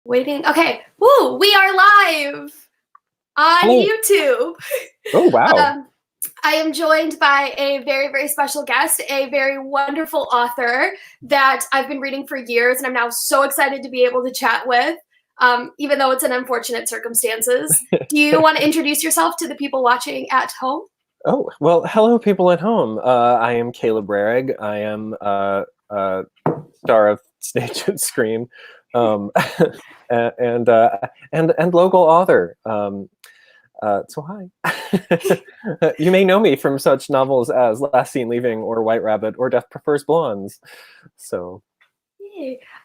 Waiting. Okay. Woo! We are live on Hello. YouTube. Oh, wow. I am joined by a very, very special guest, a very wonderful author that I've been reading for years, and I'm now so excited to be able to chat with, even though it's in unfortunate circumstances. Do you want to introduce yourself to the people watching at home? Oh, well, hello, people at home. I am Caleb Roehrig. I am star of Stage and Screen, um, and local author. So hi. You may know me from such novels as Last Seen Leaving or White Rabbit or Death Prefers Blondes. So.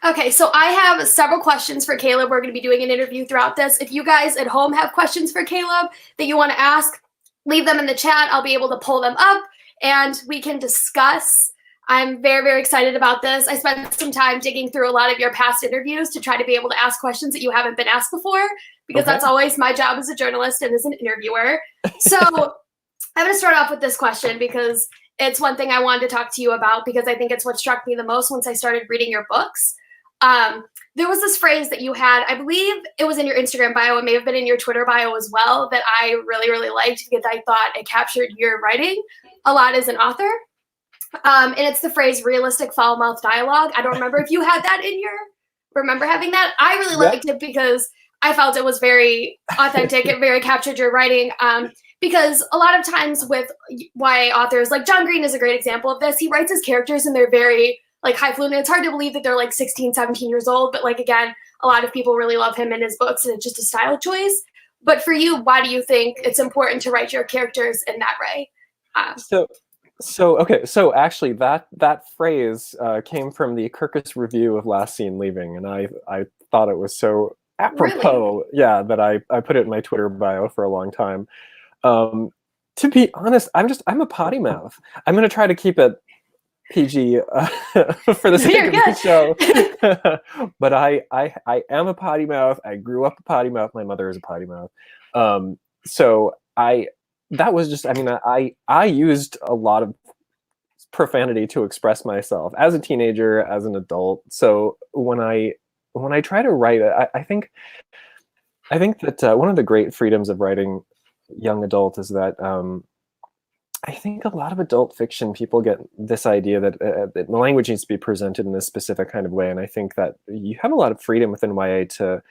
Okay, so I have several questions for Caleb. We're going to be doing an interview throughout this. If you guys at home have questions for Caleb that you want to ask, leave them in the chat. I'll be able to pull them up and we can discuss. I'm very, very excited about this. I spent some time digging through a lot of your past interviews to try to be able to ask questions that you haven't been asked before, because that's always my job as a journalist and as an interviewer. So I'm going to start off with this question because it's one thing I wanted to talk to you about, because I think it's what struck me the most once I started reading your books. There was this phrase that you had, I believe it was in your Instagram bio, it may have been in your Twitter bio as well, that I really, really liked because I thought it captured your writing a lot as an author. And it's the phrase realistic foul-mouthed dialogue. I don't remember if you had that in your, remember having that? I really liked it because I felt it was very authentic. It very captured your writing. Because a lot of times with YA authors, like John Green is a great example of this. He writes his characters and they're very like highfalutin. It's hard to believe that they're like 16, 17 years old. But like, again, a lot of people really love him in his books and it's just a style choice. But for you, why do you think it's important to write your characters in that way? So actually that phrase came from the Kirkus review of Last Seen Leaving, and I thought it was so apropos, that I put it in my Twitter bio for a long time. To be honest, I'm a potty mouth. I'm going to try to keep it PG for the sake of the show. But I am a potty mouth. I grew up a potty mouth. My mother is a potty mouth. That was just, I mean, I used a lot of profanity to express myself as a teenager, as an adult. So when I try to write, I think that one of the great freedoms of writing young adult is that I think a lot of adult fiction, people get this idea that the language needs to be presented in a specific kind of way, and I think that you have a lot of freedom within YA to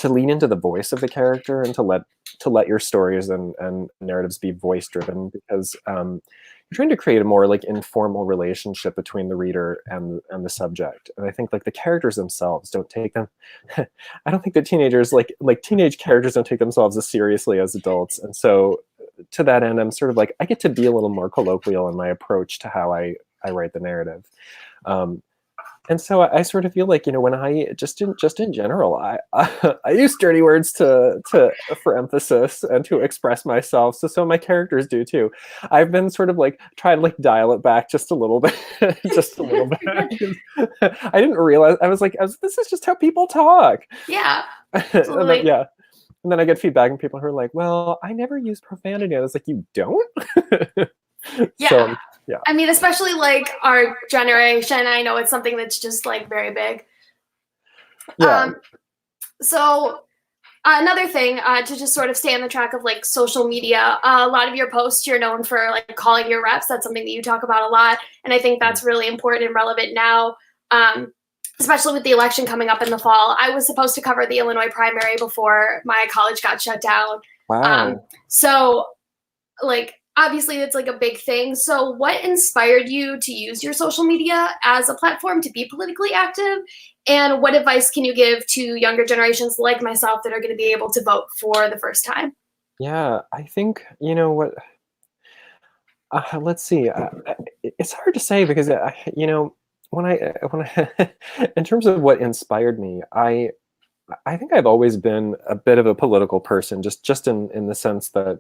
lean into the voice of the character and to let your stories and narratives be voice driven, because you're trying to create a more like informal relationship between the reader and the subject. And I think like the characters themselves don't take them. I don't think that teenagers like teenage characters don't take themselves as seriously as adults, and so to that end, I'm sort of like, I get to be a little more colloquial in my approach to how I write the narrative. And so I sort of feel like, when I just in general, I use dirty words for emphasis and to express myself. So some of my characters do too. I've been sort of like trying to like dial it back just a little bit, just a little bit. I didn't realize I was like, this is just how people talk. Yeah. Absolutely. And then I get feedback and people who are like, well, I never use profanity. I was like, you don't? So, I mean, especially like our generation, I know it's something that's just like very big. So another thing, to just sort of stay on the track of like social media, a lot of your posts, you're known for like calling your reps. That's something that you talk about a lot. And I think that's really important and relevant now. Especially with the election coming up in the fall. I was supposed to cover the Illinois primary before my college got shut down. Wow. So like, obviously it's like a big thing. So what inspired you to use your social media as a platform to be politically active? And what advice can you give to younger generations like myself that are going to be able to vote for the first time? Yeah, I think, what, let's see. It's hard to say because, when I in terms of what inspired me, I think I've always been a bit of a political person, just in the sense that,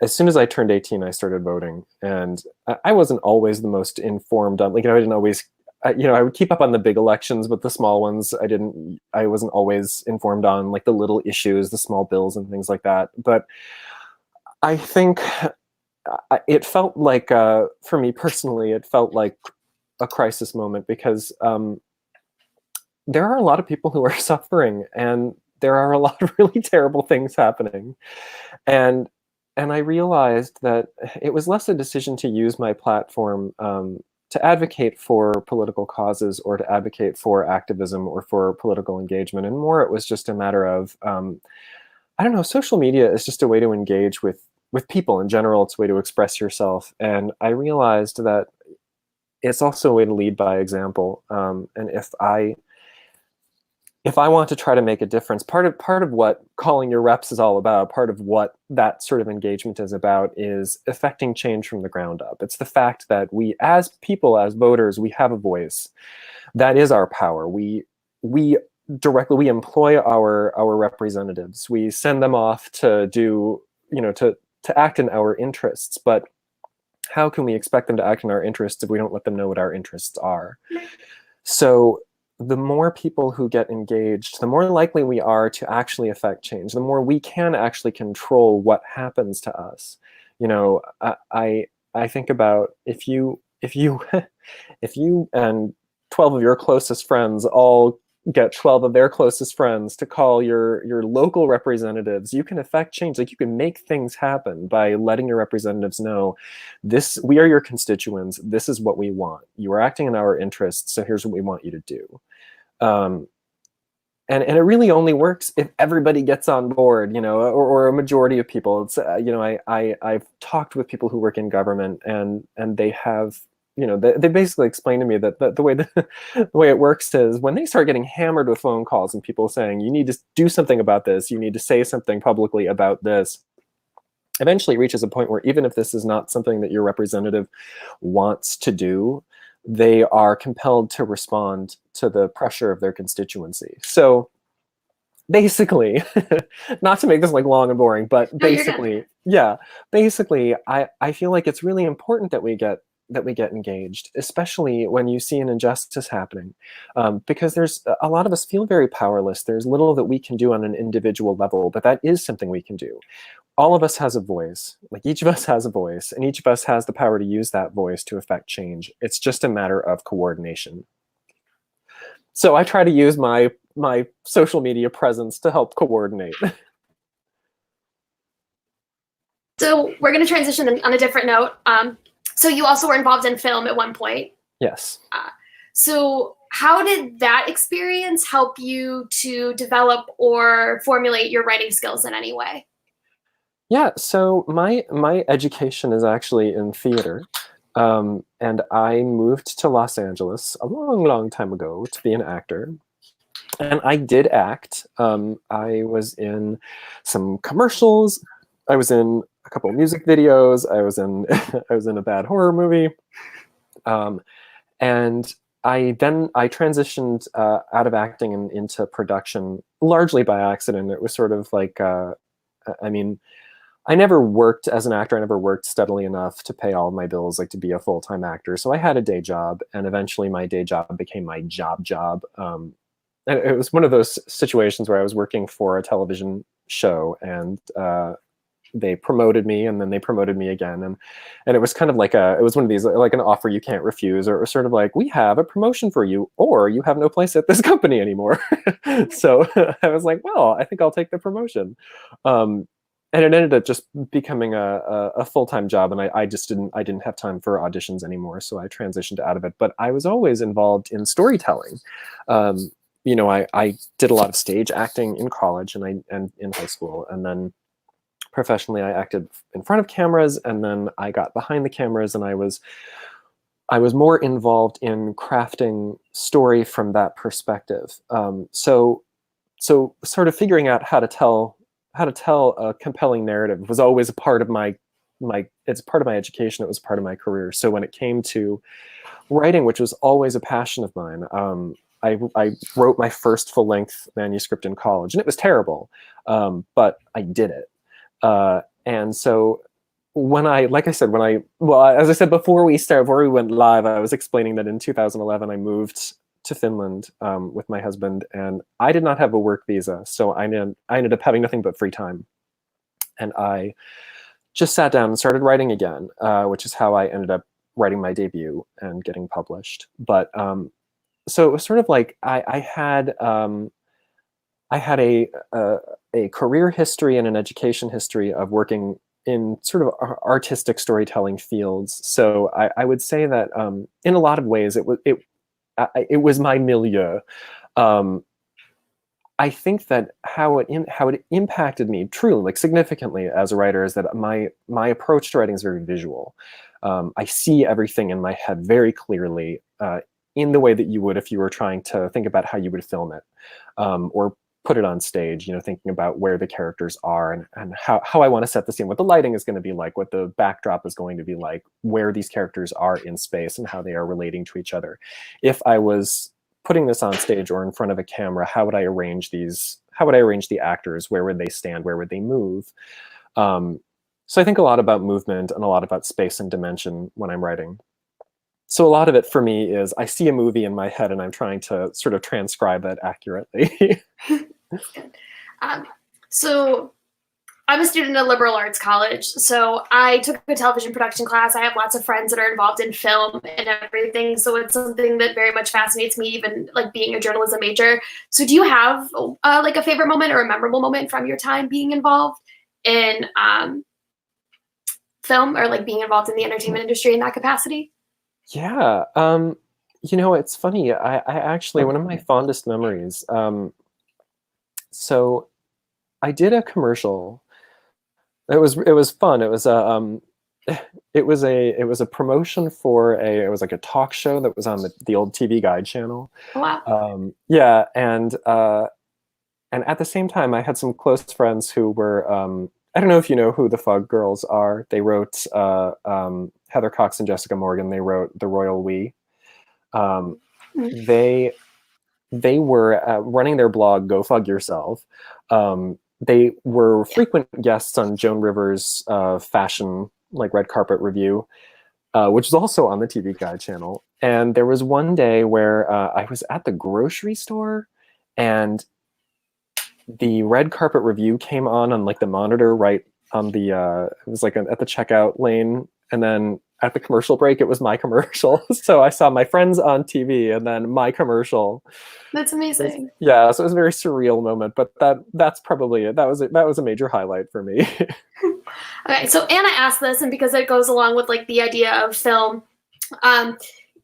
as soon as I turned 18, I started voting, and I wasn't always the most informed on, like, I didn't always, I would keep up on the big elections, but the small ones, I wasn't always informed on like the little issues, the small bills and things like that. But I think it felt like, for me personally, it felt like a crisis moment because there are a lot of people who are suffering, and there are a lot of really terrible things happening. And I realized that it was less a decision to use my platform to advocate for political causes or to advocate for activism or for political engagement, and more it was just a matter of I don't know. Social media is just a way to engage with people in general. It's a way to express yourself, and I realized that it's also a way to lead by example. And if I want to try to make a difference, part of what calling your reps is all about, part of what that sort of engagement is about, is affecting change from the ground up. It's the fact that we, as people, as voters, we have a voice. That is our power. We directly employ our representatives. We send them off to do, to act in our interests. But how can we expect them to act in our interests if we don't let them know what our interests are? So the more people who get engaged, the more likely we are to actually affect change, the more we can actually control what happens to us. I think about if you if you and 12 of your closest friends all get 12 of their closest friends to call your local representatives, you can affect change. Like, you can make things happen by letting your representatives know, we are your constituents, this is what we want, you are acting in our interests, so here's what we want you to do. And it really only works if everybody gets on board, or a majority of people. It's I've talked with people who work in government, and they have, they basically explained to me that the way the way it works is, when they start getting hammered with phone calls and people saying, you need to do something about this, you need to say something publicly about this, eventually it reaches a point where, even if this is not something that your representative wants to do, they are compelled to respond to the pressure of their constituency. So basically, not to make this like long and boring, but basically, I feel like it's really important that we get engaged, especially when you see an injustice happening, because there's a lot of us feel very powerless. There's little that we can do on an individual level, but that is something we can do. All of us has a voice. Like, each of us has a voice, and each of us has the power to use that voice to affect change. It's just a matter of coordination. So I try to use my social media presence to help coordinate. So we're going to transition on a different note. So you also were involved in film at one point. Yes. So how did that experience help you to develop or formulate your writing skills in any way? Yeah, so my education is actually in theater, and I moved to Los Angeles a long, long time ago to be an actor. And I did act. I was in some commercials. I was in a couple of music videos. I was in I was in a bad horror movie, and I transitioned out of acting and into production largely by accident. It was sort of like, I never worked as an actor. I never worked steadily enough to pay all of my bills, like to be a full-time actor. So I had a day job, and eventually my day job became my job. And it was one of those situations where I was working for a television show, and they promoted me, and then they promoted me again. And it was kind of like it was one of these, like an offer you can't refuse, or sort of like, we have a promotion for you, or you have no place at this company anymore. So I was like, well, I think I'll take the promotion. And it ended up just becoming a full-time job, and I didn't have time for auditions anymore, so I transitioned out of it. But I was always involved in storytelling. I did a lot of stage acting in college and in high school, and then professionally I acted in front of cameras, and then I got behind the cameras, and I was more involved in crafting story from that perspective. So sort of figuring out how to tell a compelling narrative was always a part of it's part of my education. It was part of my career. So when it came to writing, which was always a passion of mine, I wrote my first full-length manuscript in college, and it was terrible, but I did it. And so as I said before we went live, I was explaining that in 2011 I moved to Finland with my husband, and I did not have a work visa, so I ended up having nothing but free time, and I just sat down and started writing again, which is how I ended up writing my debut and getting published. But so it was sort of like I had a career history and an education history of working in sort of artistic storytelling fields. So I would say that in a lot of ways it was my milieu. Um, I think that how it impacted me truly, like significantly as a writer, is that my approach to writing is very visual. I see everything in my head very clearly, in the way that you would if you were trying to think about how you would film it, or put it on stage. You know, thinking about where the characters are and how I want to set the scene, what the lighting is going to be like, what the backdrop is going to be like, where these characters are in space, and how they are relating to each other. If I was putting this on stage or in front of a camera, how would I arrange these? How would I arrange the actors? Where would they stand? Where would they move? So I think a lot about movement and a lot about space and dimension when I'm writing. So a lot of it for me is I see a movie in my head and I'm trying to sort of transcribe it accurately. That's good. So I'm a student at liberal arts college, so I took a television production class. I have lots of friends that are involved in film and everything, so it's something that very much fascinates me, even like being a journalism major. So do you have like a favorite moment or a memorable moment from your time being involved in film, or like being involved in the entertainment industry in that capacity? Yeah. You know, it's funny. I actually, one of my fondest memories. So I did a commercial. It was fun. It was a it was a promotion for it was like a talk show that was on the old TV Guide channel. Oh, wow. Yeah, and at the same time, I had some close friends who were I don't know if you know who the Fug Girls are. They wrote Heather Cox and Jessica Morgan. They wrote The Royal We. Um, Mhm. they were running their blog Go Fug Yourself. They were frequent guests on Joan Rivers' fashion, like red carpet review, which is also on the TV Guide channel. And there was one day where I was at the grocery store, and the red carpet review came on like the monitor right on the it was like at the checkout lane, and then at the commercial break it was my commercial. So I saw my friends on TV and then my commercial. That's amazing. Yeah, so it was a very surreal moment, but that's probably it. That was a major highlight for me. Okay, so Anna asked this, and because it goes along with like the idea of film, um,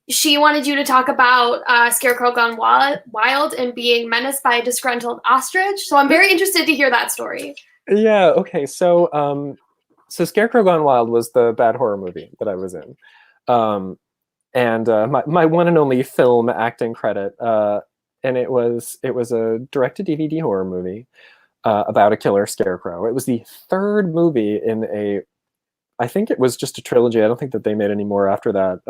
she wanted you to talk about Scarecrow Gone Wild and being menaced by a disgruntled ostrich. So I'm very interested to hear that story. Yeah, okay. So Scarecrow Gone Wild was the bad horror movie that I was in. And my one and only film acting credit. And it was a direct-to-DVD horror movie about a killer scarecrow. It was the third movie in I think it was just a trilogy. I don't think that they made any more after that,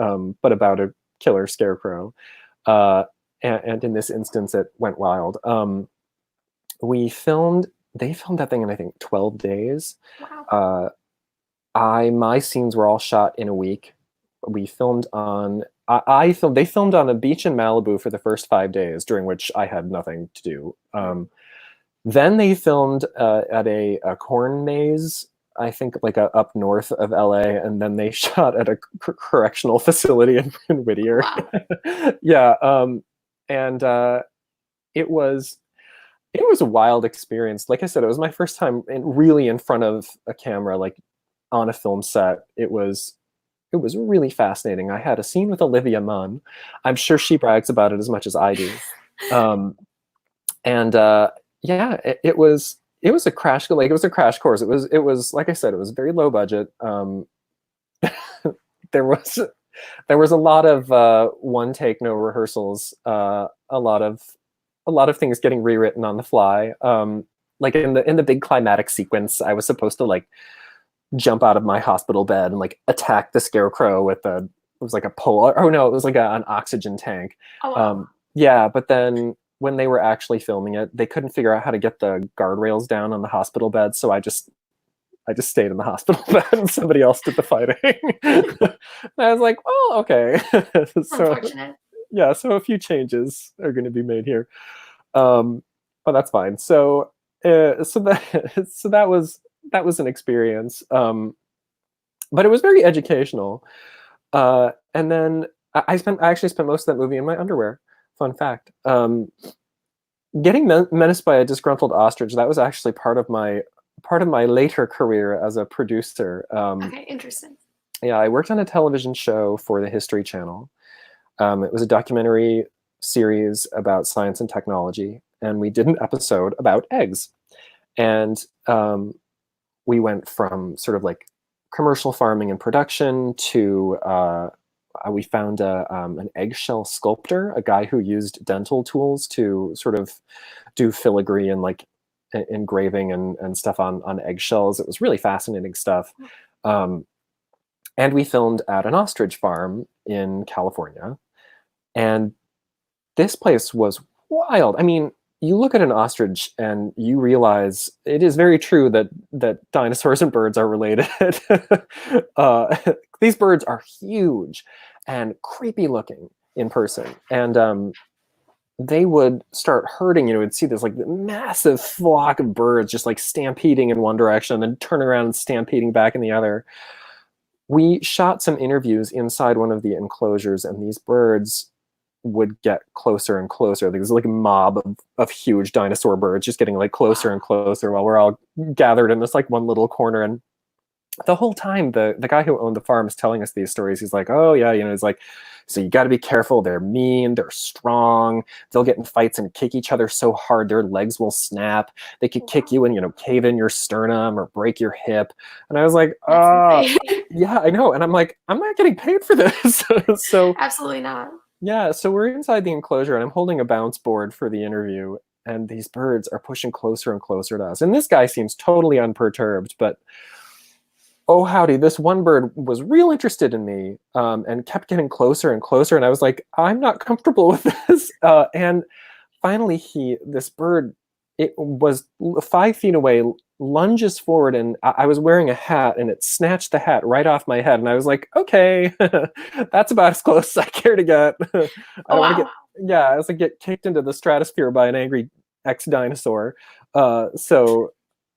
but about a killer scarecrow. And in this instance, it went wild. They filmed that thing in, I think, 12 days. Wow. My scenes were all shot in a week. We filmed on, they filmed on a beach in Malibu for the first 5 days, during which I had nothing to do. Then they filmed at a corn maze, I think like up north of LA, and then they shot at a correctional facility in Whittier. Wow. Yeah, and it was a wild experience. Like I said, it was my first time really in front of a camera, like on a film set. It was really fascinating. I had a scene with Olivia Munn. I'm sure she brags about it as much as I do. And yeah, it was a crash. Like it was a crash course. It was like I said, it was very low budget. There was a lot of one take, no rehearsals. A lot of things getting rewritten on the fly. Like in the big climatic sequence, I was supposed to like jump out of my hospital bed and like attack the scarecrow with it was like a pole. Oh no, it was like an oxygen tank. Oh, wow. Yeah, but then when they were actually filming it, they couldn't figure out how to get the guardrails down on the hospital bed, so I just stayed in the hospital bed and somebody else did the fighting. And I was like, oh, okay. So Unfortunate. yeah, so a few changes are going to be made here, but that's fine. So that was an experience, but it was very educational. And then I actually spent most of that movie in my underwear fun fact. Getting menaced by a disgruntled ostrich, that was actually part of my later career as a producer. Okay, interesting. Yeah, I worked on a television show for the History Channel. It was a documentary series about science and technology, and we did an episode about eggs. And we went from sort of like commercial farming and production to we found an eggshell sculptor, a guy who used dental tools to sort of do filigree and like engraving and stuff on eggshells. It was really fascinating stuff. And we filmed at an ostrich farm in California. And this place was wild. I mean, you look at an ostrich and you realize it is very true that dinosaurs and birds are related. These birds are huge and creepy looking in person. And they would start herding, you would see this like massive flock of birds just like stampeding in one direction and turn around and stampeding back in the other. We shot some interviews inside one of the enclosures, and these birds would get closer and closer. There was like a mob of huge dinosaur birds just getting like closer and closer while we're all gathered in this like one little corner. And the whole time, the guy who owned the farm is telling us these stories. He's like, oh yeah, he's like, so you got to be careful. They're mean, they're strong. They'll get in fights and kick each other so hard their legs will snap. They could kick you and, cave in your sternum or break your hip. And I was like, yeah, I know. And I'm like, I'm not getting paid for this. So absolutely not. Yeah, so we're inside the enclosure and I'm holding a bounce board for the interview, and these birds are pushing closer and closer to us. And this guy seems totally unperturbed, but oh howdy, this one bird was real interested in me and kept getting closer and closer. And I was like, I'm not comfortable with this. And finally this bird, it was 5 feet away, lunges forward, and I was wearing a hat, and it snatched the hat right off my head. And I was like, okay, that's about as close as I care to get. I don't want to get, I was like, get kicked into the stratosphere by an angry ex-dinosaur. So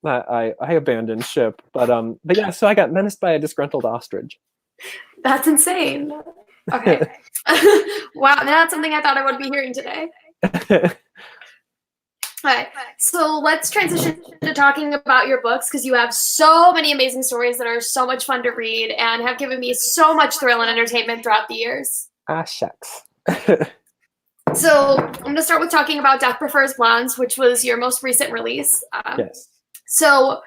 I abandoned ship. But yeah, so I got menaced by a disgruntled ostrich. That's insane. Okay. Wow, that's something I thought I would be hearing today. All right, so let's transition to talking about your books, because you have so many amazing stories that are so much fun to read and have given me so much thrill and entertainment throughout the years. Ah, shucks. So I'm going to start with talking about Death Prefers Blondes, which was your most recent release. Yes. So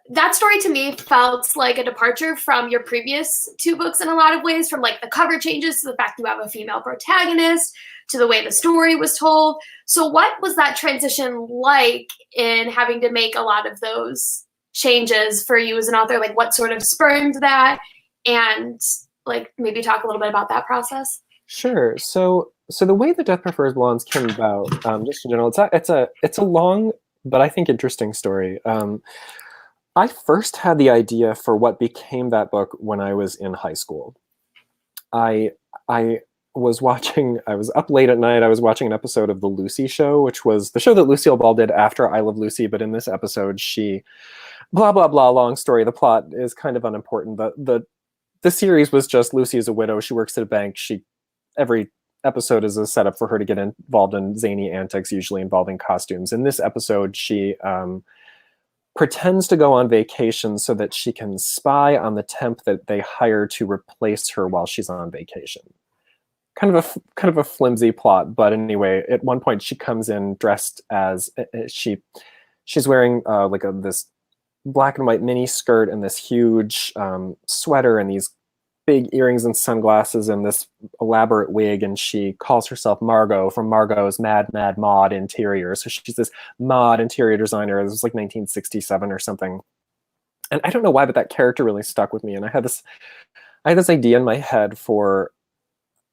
that story to me felt like a departure from your previous 2 books in a lot of ways, from like the cover changes to the fact you have a female protagonist to the way the story was told. So what was that transition like in having to make a lot of those changes for you as an author? Like what sort of spurned that? And like maybe talk a little bit about that process. Sure. So the way that Death Prefers Blondes came about, just in general, it's a long but I think interesting story. I first had the idea for what became that book when I was in high school. I was up late at night. I was watching an episode of The Lucy Show, which was the show that Lucille Ball did after I Love Lucy. But in this episode, she, blah, blah, blah, long story. The plot is kind of unimportant. The series was just Lucy is a widow. She works at a bank. Every episode is a setup for her to get involved in zany antics, usually involving costumes. In this episode, she pretends to go on vacation so that she can spy on the temp that they hire to replace her while she's on vacation. Kind of a flimsy plot, but anyway, at one point she comes in dressed as she's wearing this black and white mini skirt and this huge sweater and these big earrings and sunglasses and this elaborate wig, and she calls herself Margot from Margot's Mad Mad Mod Interior. So she's this mod interior designer. It was like 1967 or something. And I don't know why, but that character really stuck with me. And I had this idea in my head for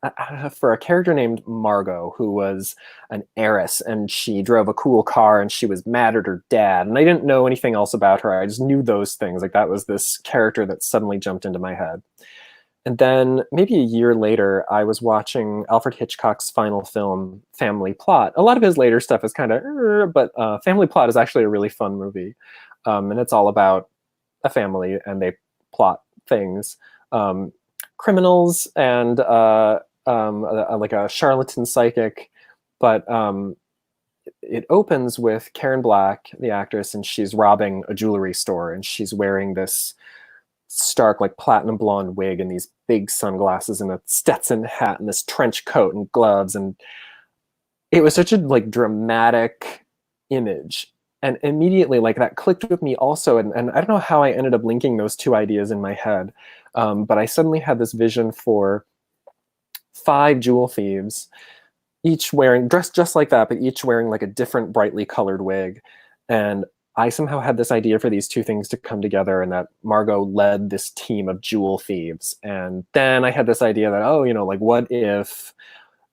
a character named Margot, who was an heiress, and she drove a cool car, and she was mad at her dad. And I didn't know anything else about her. I just knew those things. Like that was this character that suddenly jumped into my head. And then maybe a year later, I was watching Alfred Hitchcock's final film, Family Plot. A lot of his later stuff is kind of, but Family Plot is actually a really fun movie. And it's all about a family, and they plot things. Criminals and like a charlatan psychic But it opens with Karen Black, the actress, and she's robbing a jewelry store, and she's wearing this stark, like platinum blonde wig and these big sunglasses and a Stetson hat and this trench coat and gloves. And it was such a like dramatic image. And immediately like that clicked with me also. And I don't know how I ended up linking those two ideas in my head. But I suddenly had this vision for 5 jewel thieves, each wearing, dressed just like that, but each wearing like a different brightly colored wig. And I somehow had this idea for these two things to come together, and that Margot led this team of jewel thieves. And then I had this idea that, oh, you know, like what if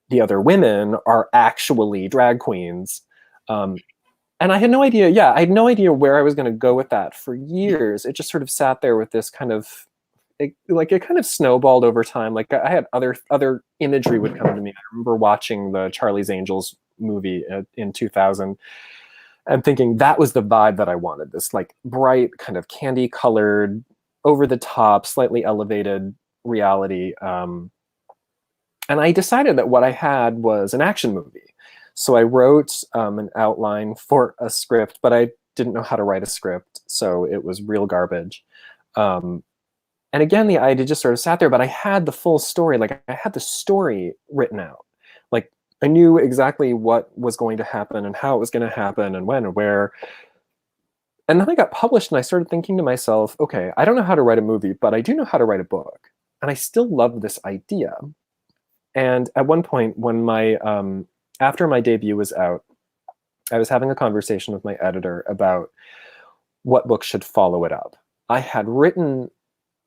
the other women are actually drag queens? And I had no idea. Yeah, I had no idea where I was going to go with that for years. It just sort of sat there with this kind of, it kind of snowballed over time. Like I had other imagery would come to me. I remember watching the Charlie's Angels movie in 2000 and thinking that was the vibe that I wanted. This like bright, kind of candy colored, over the top, slightly elevated reality. And I decided that what I had was an action movie. So I wrote an outline for a script, but I didn't know how to write a script, so it was real garbage. And again, the idea just sort of sat there, but I had the full story. Like I had the story written out. Like I knew exactly what was going to happen and how it was going to happen and when and where. And then I got published and I started thinking to myself, okay, I don't know how to write a movie, but I do know how to write a book. And I still love this idea. And at one point when my, after my debut was out, I was having a conversation with my editor about what book should follow it up. I had written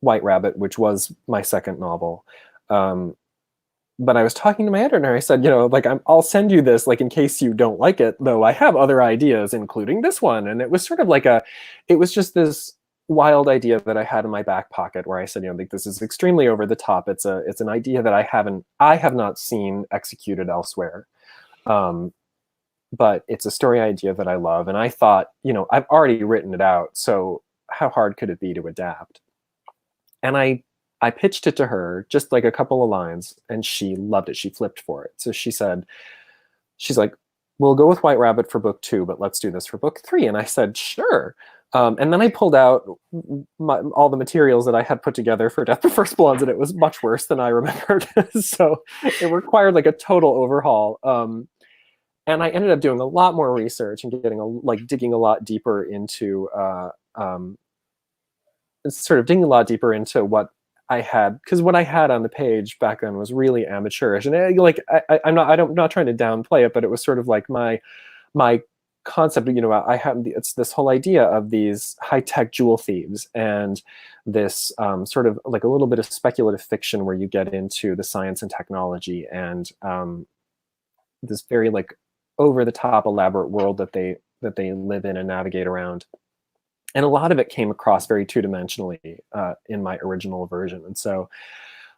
White Rabbit, which was my second novel. But I was talking to my editor and I said, you know, like, I'll send you this, like, in case you don't like it, though I have other ideas, including this one. And it was sort of like it was just this wild idea that I had in my back pocket where I said, you know, like, this is extremely over the top. It's an idea that I have not seen executed elsewhere. But it's a story idea that I love. And I thought, you know, I've already written it out, so how hard could it be to adapt? And I pitched it to her, just like a couple of lines, and she loved it. She flipped for it. So she's like, we'll go with White Rabbit for book 2, but let's do this for book 3. And I said, sure. And then I pulled out all the materials that I had put together for Death of First Bloods, and it was much worse than I remembered. So it required like a total overhaul. And I ended up doing a lot more research and digging a lot deeper into what I had, because what I had on the page back then was really amateurish, and I'm not trying to downplay it, but it was sort of like my concept. You know, it's this whole idea of these high-tech jewel thieves and this sort of like a little bit of speculative fiction where you get into the science and technology and this very like over-the-top elaborate world that they live in and navigate around. And a lot of it came across very two-dimensionally in my original version. And so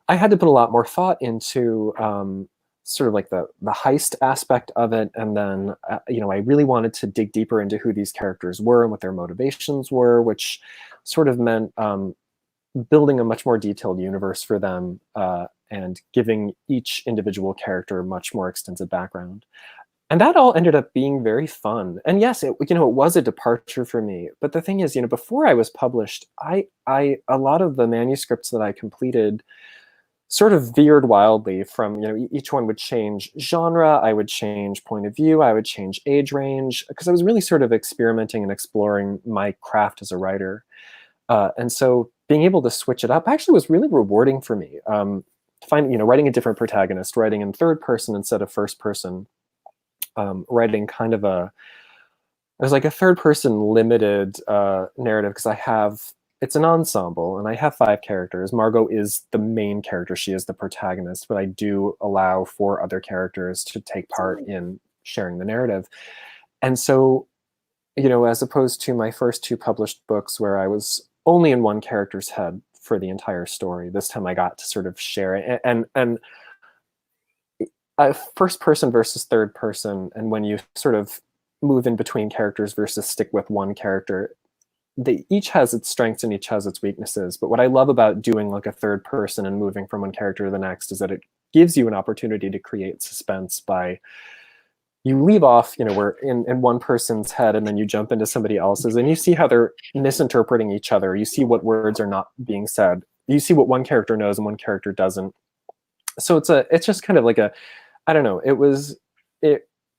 I had to put a lot more thought into sort of like the heist aspect of it. And then, you know, I really wanted to dig deeper into who these characters were and what their motivations were, which sort of meant building a much more detailed universe for them and giving each individual character a much more extensive background. And that all ended up being very fun. And yes, it was a departure for me. But the thing is, you know, before I was published, a lot of the manuscripts that I completed sort of veered wildly from, you know, each one would change genre, I would change point of view, I would change age range, because I was really sort of experimenting and exploring my craft as a writer. And so being able to switch it up actually was really rewarding for me. Writing a different protagonist, writing in third person instead of first person. Writing kind of there's like a third person limited narrative, because it's an ensemble and I have 5 characters. Margot is the main character. She is the protagonist, but I do allow 4 other characters to take part in sharing the narrative. And so, you know, as opposed to my first 2 published books where I was only in one character's head for the entire story, this time I got to sort of share it. And first person versus third person, and when you sort of move in between characters versus stick with one character, they each has its strengths and each has its weaknesses. But what I love about doing like a third person and moving from one character to the next is that it gives you an opportunity to create suspense by you leave off, we're in one person's head, and then you jump into somebody else's, and you see how they're misinterpreting each other. You see what words are not being said. You see what one character knows and one character doesn't. So it's just kind of like I don't know. It was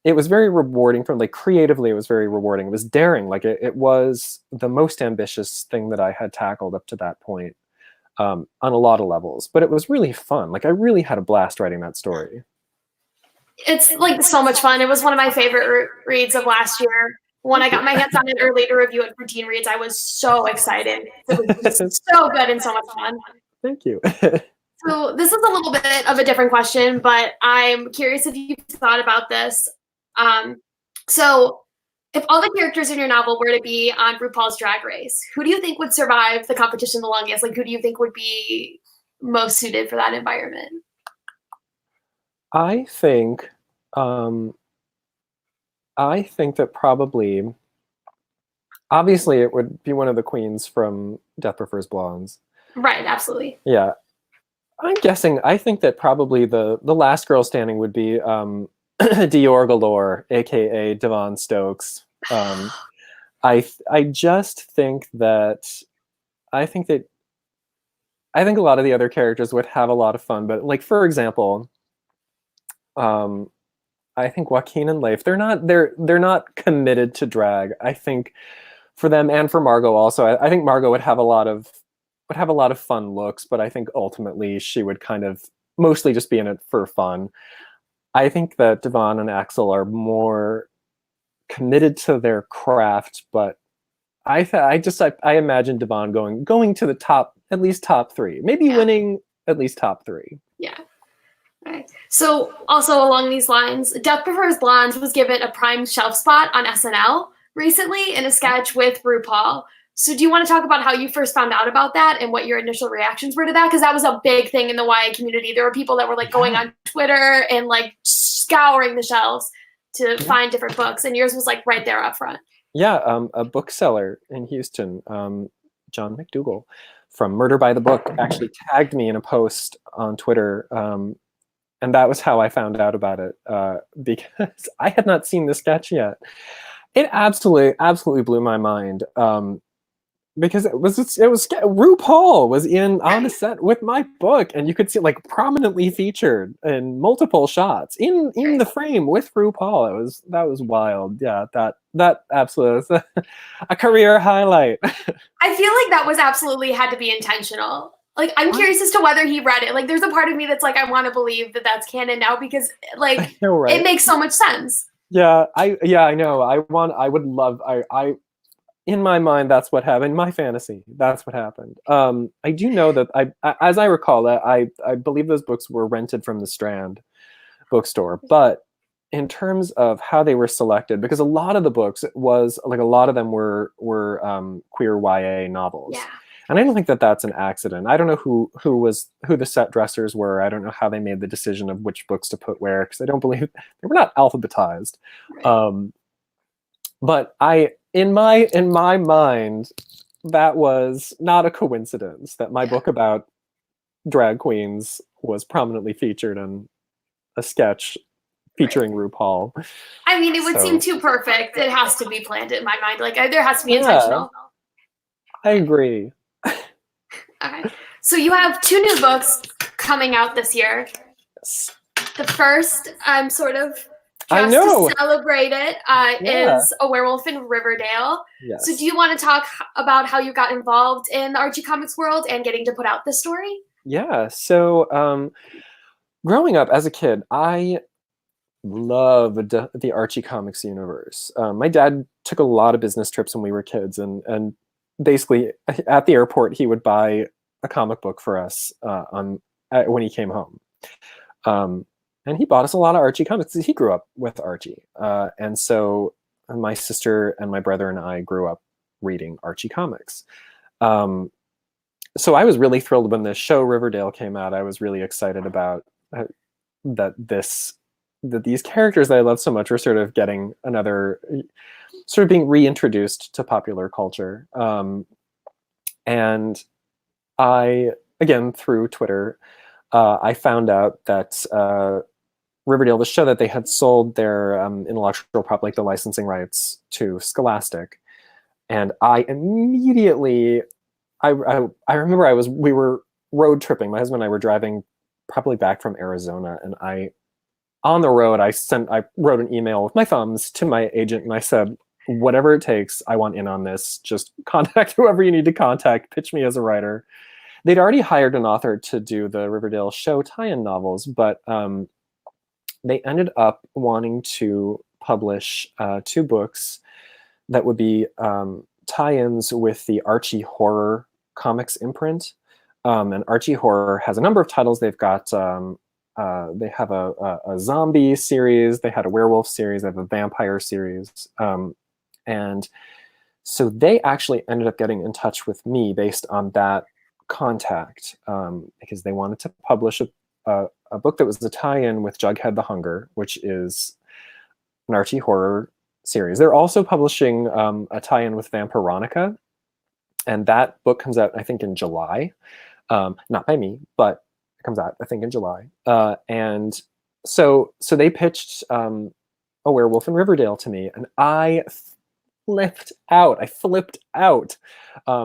very rewarding from like creatively. It was very rewarding. It was daring. Like it was the most ambitious thing that I had tackled up to that point, on a lot of levels. But it was really fun. Like I really had a blast writing that story. It's like so much fun. It was one of my favorite reads of last year. When I got my hands on it early to review it for Teen Reads, I was so excited. It was so good and so much fun. Thank you. So this is a little bit of a different question, but I'm curious if you've thought about this. So if all the characters in your novel were to be on RuPaul's Drag Race, who do you think would survive the competition the longest? Like, who do you think would be most suited for that environment? I think that probably, obviously, it would be one of the queens from Death Prefers Blondes. Right, absolutely. Yeah, I think that probably the last girl standing would be Dior Galore, aka Devon Stokes. I just think that I think a lot of the other characters would have a lot of fun, but like for example, I think Joaquin and Leif, they're not committed to drag. I think for them and for Margot also, I think Margot would have a lot of fun looks, but I think ultimately she would kind of mostly just be in it for fun. I think that Devon and Axel are more committed to their craft, but I imagine Devon going to the top, at least top 3, maybe winning at least top 3. Yeah. Right. So also along these lines, Death Prefers Blondes was given a prime shelf spot on SNL recently in a sketch with RuPaul. So do you want to talk about how you first found out about that and what your initial reactions were to that? Because that was a big thing in the YA community. There were people that were like going on Twitter and like scouring the shelves to find different books, and yours was like right there up front. Yeah, a bookseller in Houston, John McDougall from Murder by the Book, actually tagged me in a post on Twitter, and that was how I found out about it, because I had not seen the sketch yet. It absolutely blew my mind, because it was RuPaul was on the set with my book, and you could see like prominently featured in multiple shots in the frame with RuPaul. That was wild. Yeah, that absolutely was a career highlight. I feel like that was absolutely had to be intentional. Like, I'm curious as to whether he read it. Like, there's a part of me that's like, I want to believe that that's canon now, because like Right. It makes so much sense. Yeah, I know. I would love. In my mind, that's what happened. In my fantasy, that's what happened. I do know that as I recall, I believe those books were rented from the Strand bookstore. But in terms of how they were selected, because a lot of the books was like a lot of them were queer YA novels. Yeah. And I don't think that that's an accident. I don't know who the set dressers were. I don't know how they made the decision of which books to put where, because I don't believe they were not alphabetized. Right. But in my mind, that was not a coincidence that my book about drag queens was prominently featured in a sketch featuring RuPaul. I mean, it would seem too perfect. It has to be planned in my mind. Like, there has to be intentional. I agree. Okay. So you have 2 new books coming out this year. Yes. The first, I'm sort of just to celebrate it, is A Werewolf in Riverdale. Yes. So do you want to talk about how you got involved in the Archie comics world and getting to put out this story? Yeah. So growing up as a kid, I loved the Archie comics universe. My dad took a lot of business trips when we were kids, and basically at the airport he would buy a comic book for us when he came home. And he bought us a lot of Archie comics. He grew up with Archie. And so my sister and my brother and I grew up reading Archie comics. So I was really thrilled when the show Riverdale came out. I was really excited about that these characters that I love so much were sort of getting sort of being reintroduced to popular culture. And I, again, through Twitter, I found out that Riverdale, the show, that they had sold their intellectual property, like the licensing rights, to Scholastic, and I immediately, I remember we were road tripping. My husband and I were driving probably back from Arizona, and on the road, I wrote an email with my thumbs to my agent, and I said, whatever it takes, I want in on this. Just contact whoever you need to contact. Pitch me as a writer. They'd already hired an author to do the Riverdale show tie-in novels, but they ended up wanting to publish 2 books that would be tie-ins with the Archie horror comics imprint. And Archie horror has a number of titles. They've got they have a zombie series, they had a werewolf series, they have a vampire series, and so they actually ended up getting in touch with me based on that contact, because they wanted to publish a book that was a tie-in with Jughead the Hunger, which is an Archie horror series. They're also publishing a tie-in with Vampironica, and that book comes out, I think, in July. Not by me, but it comes out, I think, in July. And so they pitched A Werewolf in Riverdale to me, and I flipped out.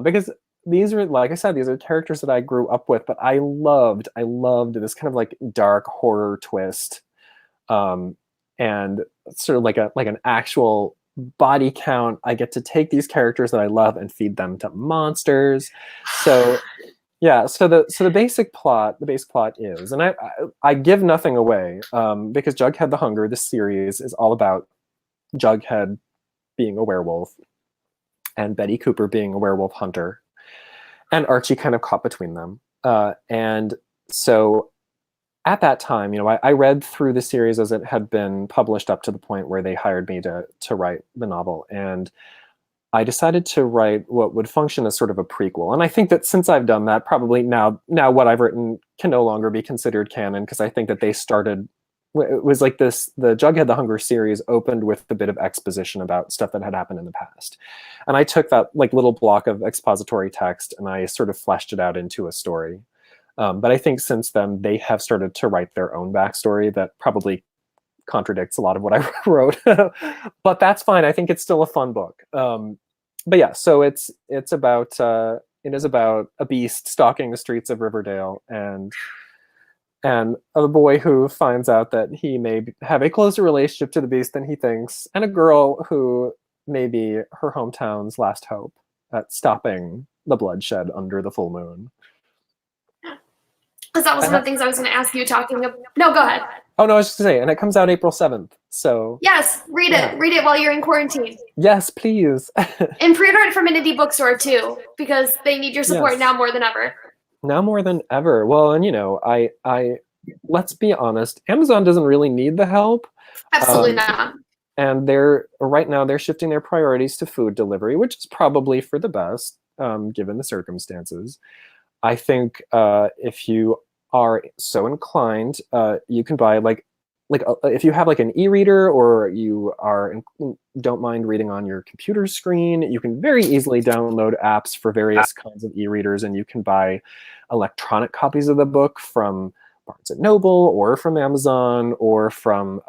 Because these are, like I said, these are characters that I grew up with, but I loved this kind of like dark horror twist, and sort of like an actual body count. I get to take these characters that I love and feed them to monsters. So yeah, so the basic plot is, and I give nothing away, because Jughead the Hunger, this series, is all about Jughead being a werewolf and Betty Cooper being a werewolf hunter, and Archie kind of caught between them. And so at that time, I read through the series as it had been published up to the point where they hired me to write the novel, and I decided to write what would function as sort of a prequel. And I think that since I've done that, probably now what I've written can no longer be considered canon, because I think that they started, it was like this, the Jughead the Hunger series opened with a bit of exposition about stuff that had happened in the past. And I took that like little block of expository text and I sort of fleshed it out into a story. But I think since then they have started to write their own backstory that probably contradicts a lot of what I wrote, but that's fine. I think it's still a fun book. But yeah, so it is about a beast stalking the streets of Riverdale, and a boy who finds out that he may have a closer relationship to the beast than he thinks, and a girl who may be her hometown's last hope at stopping the bloodshed under the full moon. Because that was one of the things I was going to ask you talking about. No, go ahead. Oh, no, I was just going to say, and it comes out April 7th, so... Yes, read it. Read it while you're in quarantine. Yes, please. And pre-order it from an indie bookstore, too, because they need your support now more than ever. Now more than ever. Well, and, I let's be honest, Amazon doesn't really need the help. Absolutely not. And right now, they're shifting their priorities to food delivery, which is probably for the best, given the circumstances. I think if you are so inclined, you can buy if you have like an e-reader, or you don't mind reading on your computer screen, you can very easily download apps for various kinds of e-readers, and you can buy electronic copies of the book from Barnes & Noble or from Amazon or from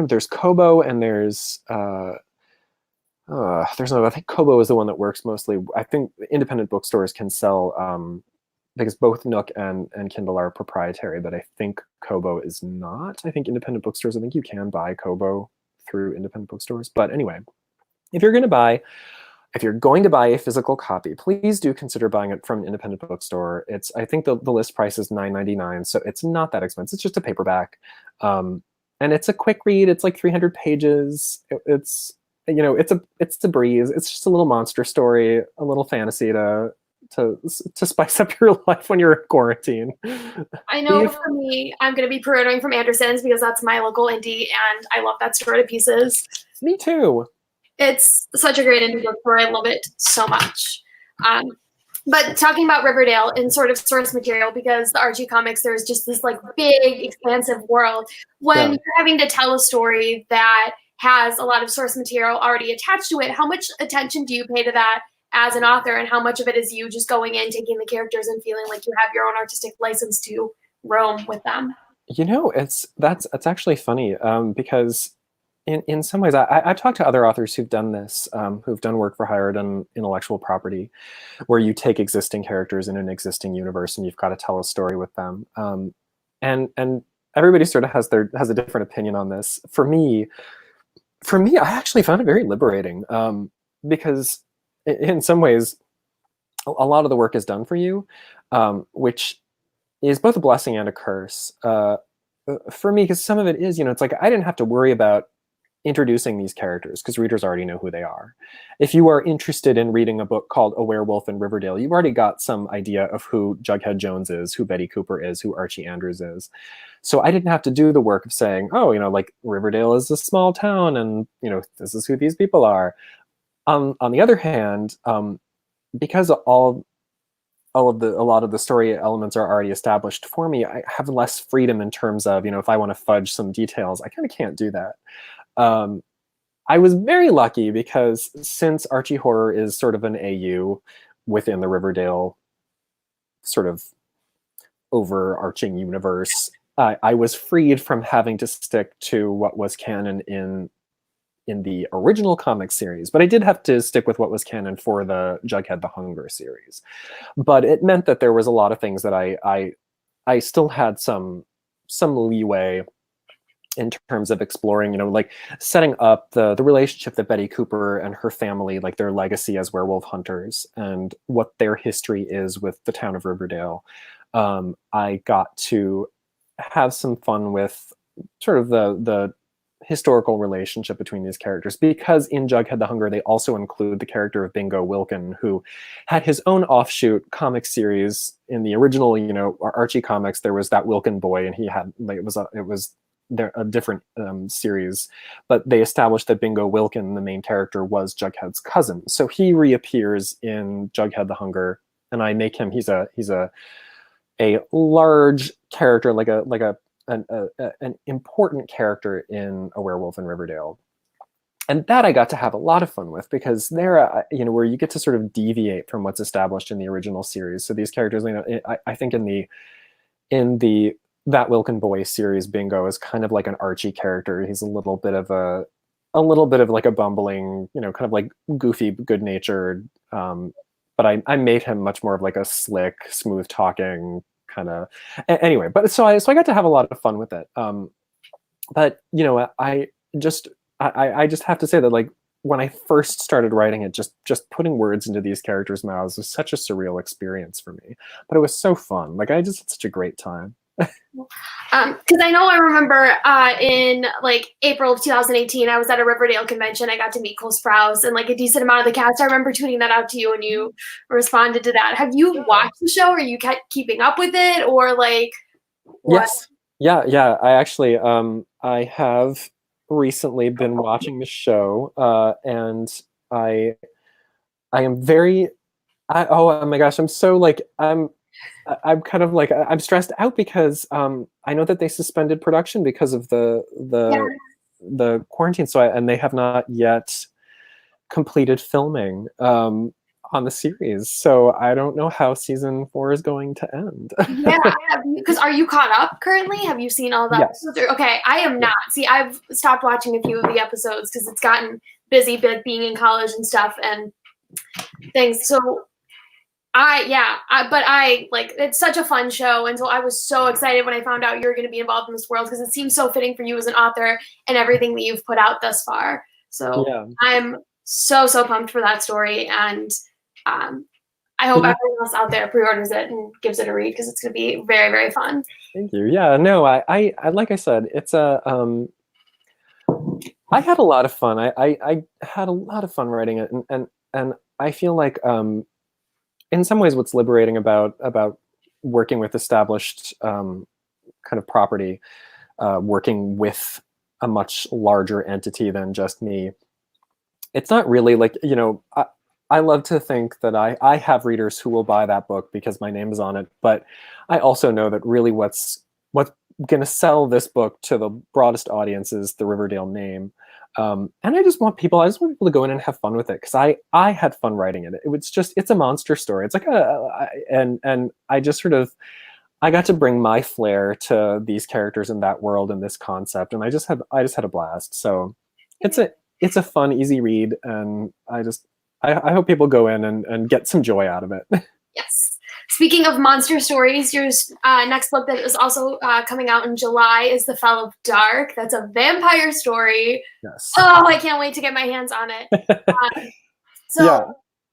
there's Kobo, and there's another. I think Kobo is the one that works mostly. I think independent bookstores can sell, because both Nook and Kindle are proprietary, but I think Kobo is not. I think independent bookstores, I think you can buy Kobo through independent bookstores. But anyway, if you're going to buy a physical copy, please do consider buying it from an independent bookstore. I think the list price is $9.99, so it's not that expensive. It's just a paperback, and it's a quick read. It's like 300 pages. It's a breeze. It's just a little monster story, a little fantasy to spice up your life when you're in quarantine. I know for me, I'm going to be pre-ordering from Anderson's because that's my local indie, and I love that store to pieces. Me too. It's such a great indie bookstore. I love it so much. But talking about Riverdale and sort of source material, because the Archie comics, there's just this like big, expansive world. When you're having to tell a story that has a lot of source material already attached to it, how much attention do you pay to that as an author, and how much of it is you just going in, taking the characters and feeling like you have your own artistic license to roam with them? It's actually funny, because in some ways I've talked to other authors who've done this, who've done work for hire, done intellectual property, where you take existing characters in an existing universe and you've got to tell a story with them. And everybody sort of has a different opinion on this. For me, I actually found it very liberating, because in some ways, a lot of the work is done for you, which is both a blessing and a curse. For me, because some of it is, it's like I didn't have to worry about introducing these characters because readers already know who they are. If you are interested in reading a book called A Werewolf in Riverdale, you've already got some idea of who Jughead Jones is, who Betty Cooper is, who Archie Andrews is. So I didn't have to do the work of saying, oh, like Riverdale is a small town and, this is who these people are. On the other hand, because a lot of the story elements are already established for me, I have less freedom in terms of, if I want to fudge some details, I kind of can't do that. I was very lucky because since Archie Horror is sort of an AU within the Riverdale sort of overarching universe, I was freed from having to stick to what was canon in the original comic series, but I did have to stick with what was canon for the Jughead the Hunger series. But it meant that there was a lot of things that I still had some leeway in terms of exploring, like setting up the relationship that Betty Cooper and her family, like their legacy as werewolf hunters and what their history is with the town of Riverdale. I got to have some fun with sort of the historical relationship between these characters, because in Jughead the Hunger they also include the character of Bingo Wilkin, who had his own offshoot comic series. In the original Archie comics, there was that Wilkin boy, and he had like it was a different series, but they established that Bingo Wilkin, the main character, was Jughead's cousin, so he reappears in Jughead the Hunger, and I make him he's a large character, like an important character in A Werewolf in Riverdale. And that I got to have a lot of fun with, because there, where you get to sort of deviate from what's established in the original series. So these characters, I think in the That Wilkin Boy series, Bingo is kind of like an Archie character. He's a little bit of like a bumbling, kind of like goofy, good-natured. But I made him much more of like a slick, smooth-talking kind of. Anyway, but so I got to have a lot of fun with it. But I just have to say that, like, when I first started writing it, just putting words into these characters' mouths was such a surreal experience for me. But it was so fun. Like, I just had such a great time. Because I remember in like April of 2018, I was at a Riverdale convention. I got to meet Cole Sprouse and like a decent amount of the cast. I remember tweeting that out to you, and you responded to that. Have you watched the show? Are you keeping up with it, or like what? Yes, yeah. I actually I have recently been watching the show, and I am very. Oh my gosh, I'm so like I'm kind of like I'm stressed out because I know that they suspended production because of the quarantine. So and they have not yet completed filming on the series. So I don't know how season 4 is going to end. Yeah, because are you caught up currently? Have you seen all the episodes? Okay, I am not. See, I've stopped watching a few of the episodes because it's gotten busy, being in college and stuff and things. So but I like, it's such a fun show, and so I was so excited when I found out you were going to be involved in this world, because it seems so fitting for you as an author and everything that you've put out thus far. So yeah. I'm so pumped for that story, and I hope everyone else out there pre-orders it and gives it a read, because it's going to be very, very fun. Thank you. Yeah, no, I like I said, it's a I had a lot of fun. I had a lot of fun writing it, and I feel like in some ways, what's liberating about working with established kind of property, working with a much larger entity than just me, it's not really like, I love to think that I have readers who will buy that book because my name is on it, but I also know that really what's going to sell this book to the broadest audience is the Riverdale name. And I just want people to go in and have fun with it, because I had fun writing it. It's a monster story. It's like and I just sort of, I got to bring my flair to these characters in that world and this concept, and I just had a blast. So it's a fun, easy read, and I hope people go in and get some joy out of it. Yes. Speaking of monster stories, your next book that is also coming out in July is The Fall of Dark. That's a vampire story. Yes. Oh, I can't wait to get my hands on it. So, yeah.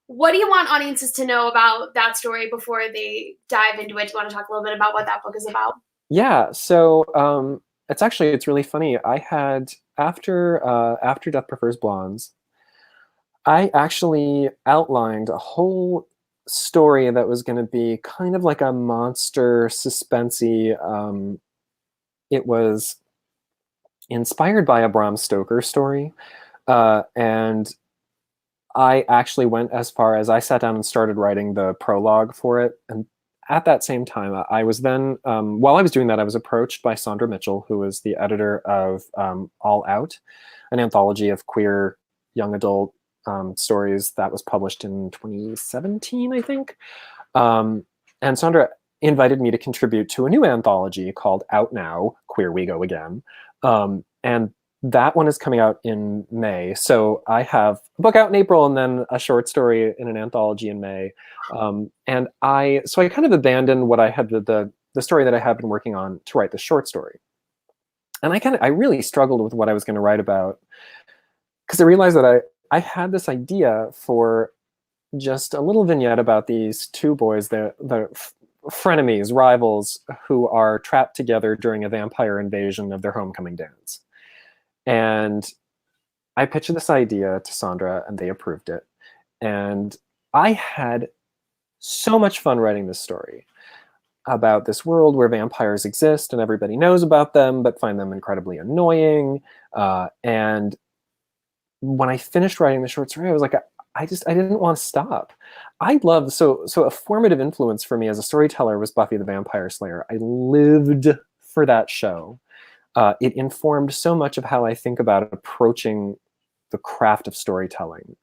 What do you want audiences to know about that story before they dive into it? Do you want to talk a little bit about what that book is about? Yeah. So it's really funny. I had after Death Prefers Blondes, I actually outlined a whole story that was going to be kind of like a monster suspensey. It was inspired by a Bram Stoker story, and I actually went as far as I sat down and started writing the prologue for it. And at that same time, I was then, while I was doing that, I was approached by Sandra Mitchell, who was the editor of All Out, an anthology of queer young adult stories that was published in 2017, I think. And Sandra invited me to contribute to a new anthology called Out Now, Queer We Go Again. And that one is coming out in May. So I have a book out in April and then a short story in an anthology in May. And I kind of abandoned what I had, the story that I had been working on to write the short story. And I really struggled with what I was going to write about, because I realized that I had this idea for just a little vignette about these two boys, the frenemies, rivals, who are trapped together during a vampire invasion of their homecoming dance. And I pitched this idea to Sandra, and they approved it. And I had so much fun writing this story about this world where vampires exist and everybody knows about them, but find them incredibly annoying. And when I finished writing the short story, I was like, I didn't want to stop. I love, so a formative influence for me as a storyteller was Buffy the Vampire Slayer. I lived for that show. It informed so much of how I think about approaching the craft of storytelling,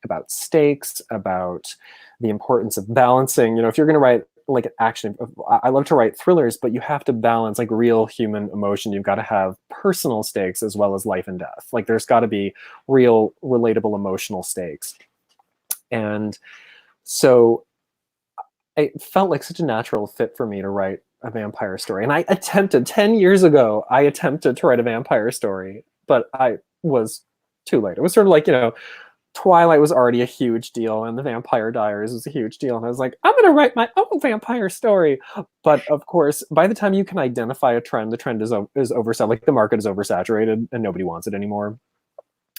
about stakes, about the importance of balancing. If you're going to write like action, I love to write thrillers, but you have to balance like real human emotion. You've got to have personal stakes as well as life and death. Like there's got to be real, relatable emotional stakes. And so it felt like such a natural fit for me to write a vampire story. And I attempted 10 years ago, to write a vampire story, but I was too late. It was sort of like, Twilight was already a huge deal and the Vampire Diaries was a huge deal. And I was like, I'm going to write my own vampire story. But of course, by the time you can identify a trend, the trend is oversaturated. Like the market is oversaturated and nobody wants it anymore.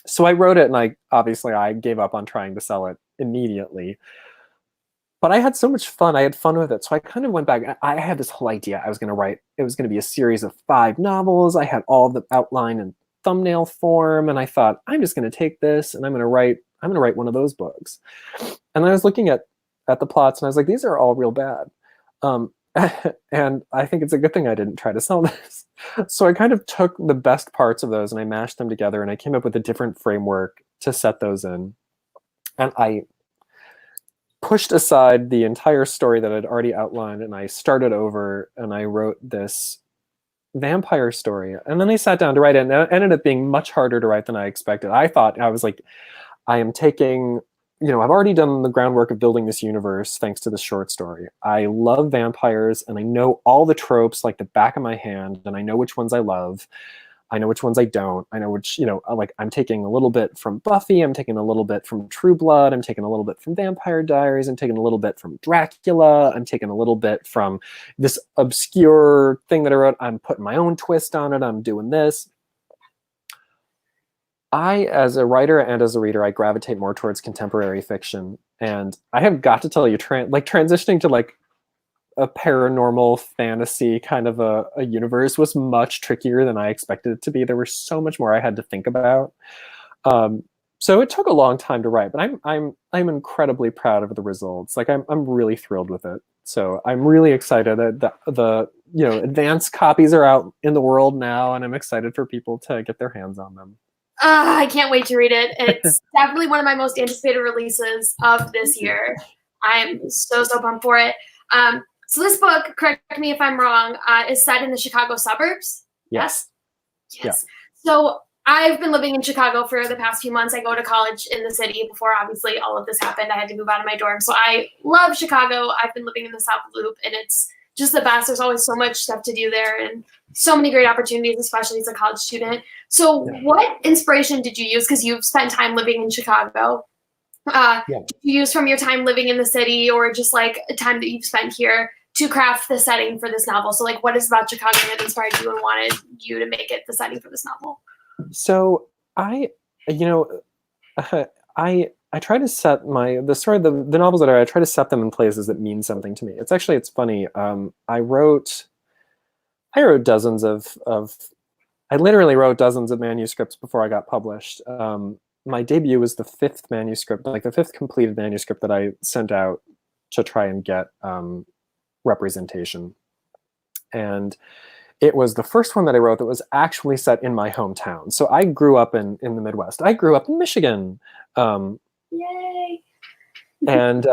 So I wrote it, and I gave up on trying to sell it immediately. But I had so much fun. I had fun with it. So I kind of went back. I had this whole idea. I was going to write, it was going to be a series of 5 novels. I had all the outline in thumbnail form. And I thought, I'm just going to take this and I'm going to write one of those books. And I was looking at the plots and I was like, these are all real bad. And I think it's a good thing I didn't try to sell this. So I kind of took the best parts of those and I mashed them together and I came up with a different framework to set those in. And I pushed aside the entire story that I'd already outlined and I started over and I wrote this vampire story. And then I sat down to write it, and it ended up being much harder to write than I expected. I was like, I am taking, I've already done the groundwork of building this universe thanks to the short story. I love vampires and I know all the tropes like the back of my hand, and I know which ones I love. I know which ones I don't. I know which, like I'm taking a little bit from Buffy, I'm taking a little bit from True Blood, I'm taking a little bit from Vampire Diaries, I'm taking a little bit from Dracula, I'm taking a little bit from this obscure thing that I wrote. I'm putting my own twist on it, I'm doing this. As a writer and as a reader, I gravitate more towards contemporary fiction. And I have got to tell you, transitioning to like a paranormal fantasy kind of a universe was much trickier than I expected it to be. There was so much more I had to think about. So it took a long time to write, but I'm incredibly proud of the results. Like I'm really thrilled with it. So I'm really excited that the advanced copies are out in the world now, and I'm excited for people to get their hands on them. I can't wait to read it. It's definitely one of my most anticipated releases of this year. I'm so pumped for it. So this book, correct me if I'm wrong, is set in the Chicago suburbs. Yes. Yes. So I've been living in Chicago for the past few months. I go to college in the city before obviously all of this happened. I had to move out of my dorm. So I love Chicago. I've been living in the South Loop and it's just the best. There's always so much stuff to do there and so many great opportunities, especially as a college student. So what inspiration did you use? Because you've spent time living in Chicago. Did you use from your time living in the city or just like a time that you've spent here to craft the setting for this novel? So like what is about Chicago that inspired you and wanted you to make it the setting for this novel? So I try to set the novels that I try to set them in places that mean something to me. It's funny. I literally wrote dozens of manuscripts before I got published. My debut was the fifth manuscript, like the fifth completed manuscript that I sent out to try and get representation. And it was the first one that I wrote that was actually set in my hometown. So I grew up in the Midwest. I grew up in Michigan. Yay! And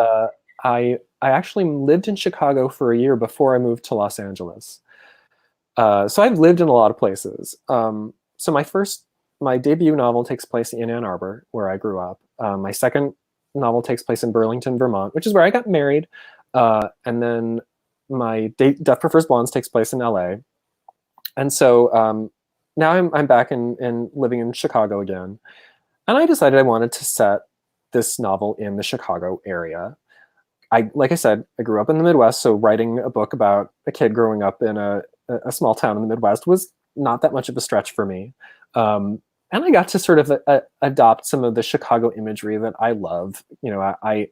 I actually lived in Chicago for a year before I moved to Los Angeles. So I've lived in a lot of places. So my debut novel takes place in Ann Arbor, where I grew up. My second novel takes place in Burlington, Vermont, which is where I got married. And then my Death Prefers Blondes takes place in LA. And so now I'm back in living in Chicago again. And I decided I wanted to set this novel in the Chicago area. Like I said, I grew up in the Midwest, so writing a book about a kid growing up in a small town in the Midwest was not that much of a stretch for me. And I got to sort of adopt some of the Chicago imagery that I love. You know, I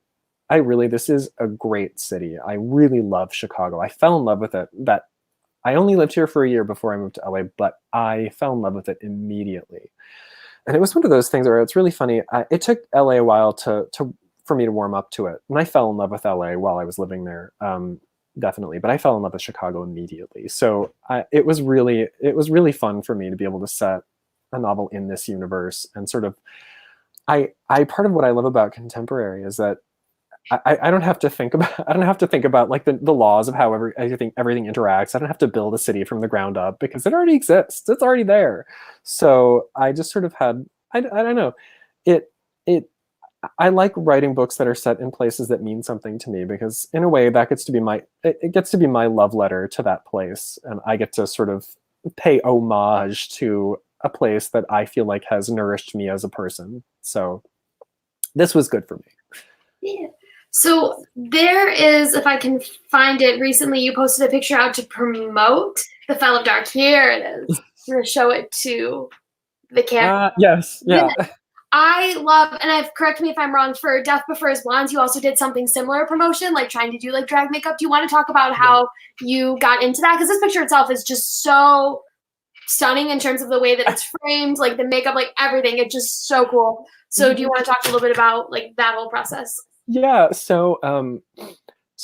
really, this is a great city. I really love Chicago. I fell in love with it. That I only lived here for a year before I moved to LA, but I fell in love with it immediately. And it was one of those things where it's really funny. It took LA a while for me to warm up to it. And I fell in love with LA while I was living there, definitely. But I fell in love with Chicago immediately. So it was really fun for me to be able to set a novel in this universe. And sort of, part of what I love about contemporary is that I don't have to think about like the laws of how everything interacts. I don't have to build a city from the ground up because it already exists. It's already there. So I just sort of had, I don't know, I like writing books that are set in places that mean something to me because in a way that gets to be my love letter to that place. And I get to sort of pay homage to a place that I feel like has nourished me as a person. So this was good for me. Yeah. So there is, if I can find it, recently you posted a picture out to promote The Fell of Dark. Here it is. I'm going to show it to the camera. Yes, yeah. I love, and correct me if I'm wrong, for Death Prefers Blondes, you also did something similar promotion, like trying to do like drag makeup. Do you want to talk about how you got into that? Because this picture itself is just so stunning in terms of the way that it's framed, like the makeup, like everything. It's just so cool. So do you want to talk a little bit about like that whole process? Yeah. So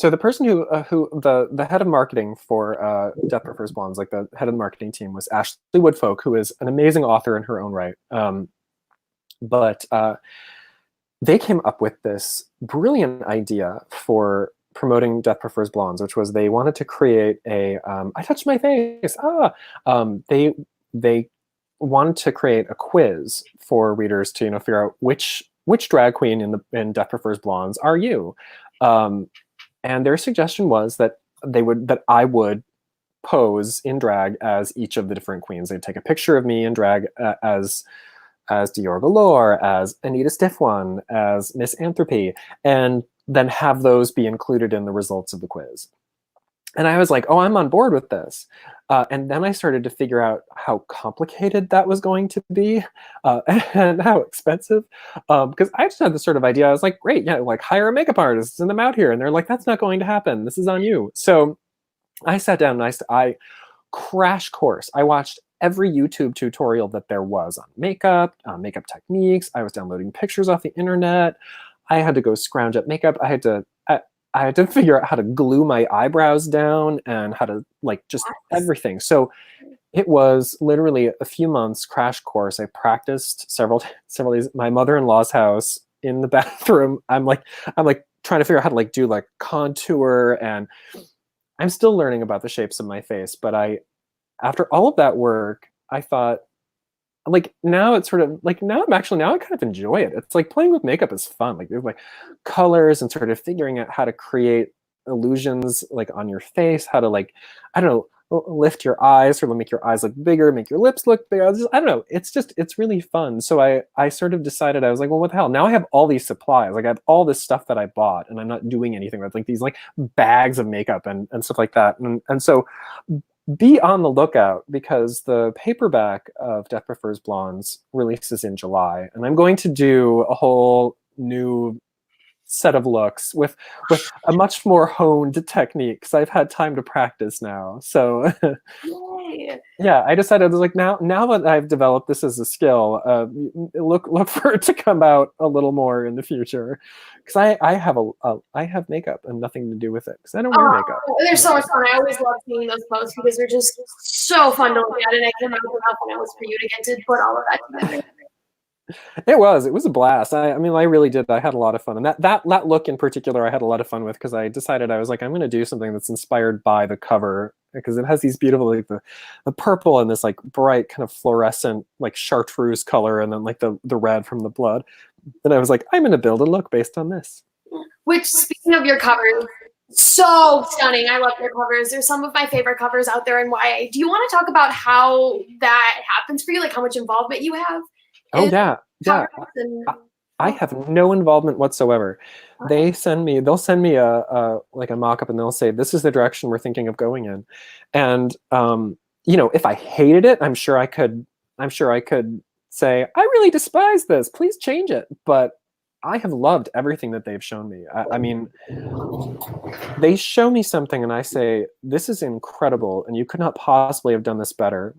the person who the head of marketing for Death Prefers Blondes, like the head of the marketing team, was Ashley Woodfolk, who is an amazing author in her own right. But they came up with this brilliant idea for promoting Death Prefers Blondes, which was they wanted to create a I touched my face. They wanted to create a quiz for readers to figure out which drag queen in Death Prefers Blondes are you, and their suggestion was that I would pose in drag as each of the different queens. They'd take a picture of me in drag as Dior Galore, as Anita Stiffone, as Miss Anthropy, and then have those be included in the results of the quiz. And I was like, oh, I'm on board with this. And then I started to figure out how complicated that was going to be and how expensive. Because I just had this sort of idea. I was like, great, yeah, like hire a makeup artist, send them out here. And they're like, that's not going to happen. This is on you. So I sat down and I crash course. I watched every YouTube tutorial that there was on makeup techniques. I was downloading pictures off the internet. I had to go scrounge up makeup. I had to figure out how to glue my eyebrows down and how to like just everything. So it was literally a few months crash course. I practiced several days. My mother-in-law's house in the bathroom. I'm like trying to figure out how to like do like contour and I'm still learning about the shapes of my face, but after all of that work, I thought, like, now it's sort of like, now I kind of enjoy it. It's like playing with makeup is fun. Like, there's like colors and sort of figuring out how to create illusions like on your face, how to, like, I don't know, lift your eyes, or make your eyes look bigger, make your lips look bigger. I don't know. It's really fun. So I sort of decided, I was like, well, what the hell? Now I have all these supplies. Like, I have all this stuff that I bought, and I'm not doing anything with, like, these like bags of makeup and stuff like that. And so be on the lookout, because the paperback of Death Prefers Blondes releases in July, and I'm going to do a whole new set of looks with a much more honed technique, because I've had time to practice now. So Yay. yeah, I decided, I was like, now that I've developed this as a skill, look for it to come out a little more in the future, because I have makeup and nothing to do with it, because I don't wear makeup. They're so much fun. I always love seeing those posts because they're just so fun to look at, and I can imagine how fun it was for you to get to put all of that together. It was a blast. I mean, I really did. I had a lot of fun, and that look in particular, I had a lot of fun with, because I decided, I was like, I'm going to do something that's inspired by the cover, because it has these beautiful, like, the purple and this like bright kind of fluorescent like chartreuse color, and then like the red from the blood. And I was like, I'm going to build a look based on this. Which, speaking of your covers, so stunning. I love your covers. They're some of my favorite covers out there in YA. Do you want to talk about how that happens for you? Like, how much involvement you have? Oh yeah. I have no involvement whatsoever. They'll send me a like a mock-up, and they'll say, this is the direction we're thinking of going in. And if I hated it, I'm sure I could say, I really despise this, please change it. But I have loved everything that they've shown me. I mean, they show me something and I say, this is incredible, and you could not possibly have done this better.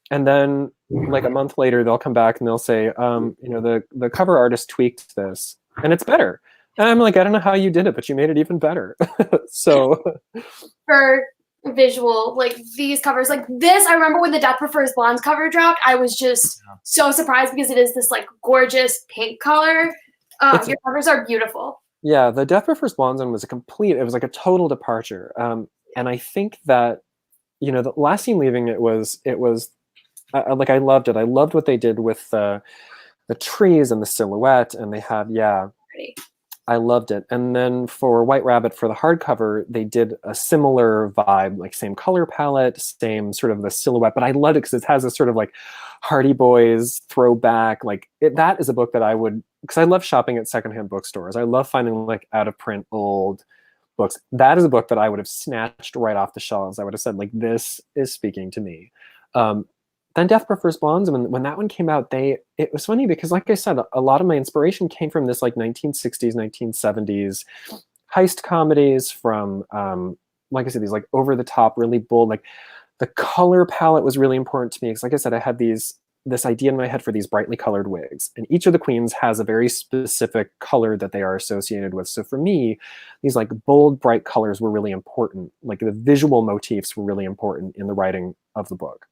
And then, like, a month later, they'll come back and they'll say, the cover artist tweaked this, and it's better. And I'm like, I don't know how you did it, but you made it even better. So, for visual, like, these covers, like this, I remember when the Death Prefers Blondes cover dropped, I was just so surprised, because it is this like gorgeous pink color. Your covers are beautiful. Yeah, the Death Prefers Blondes one was it was like a total departure. And I think that, the Last Scene Leaving, it was like, I loved it. I loved what they did with the trees and the silhouette, and they had, pretty. I loved it. And then for White Rabbit, for the hardcover, they did a similar vibe, like same color palette, same sort of the silhouette. But I loved it because it has a sort of like Hardy Boys throwback. Like, that is a book that I would, because I love shopping at secondhand bookstores. I love finding like out of print old books. That is a book that I would have snatched right off the shelves. I would have said, like, this is speaking to me. Then Death Prefers Blondes, when that one came out, it was funny, because, like I said, a lot of my inspiration came from this like 1960s, 1970s heist comedies, from like I said, these like over the top, really bold, like the color palette was really important to me, because, like I said, I had this idea in my head for these brightly colored wigs, and each of the queens has a very specific color that they are associated with. So for me, these like bold, bright colors were really important. Like, the visual motifs were really important in the writing of the book.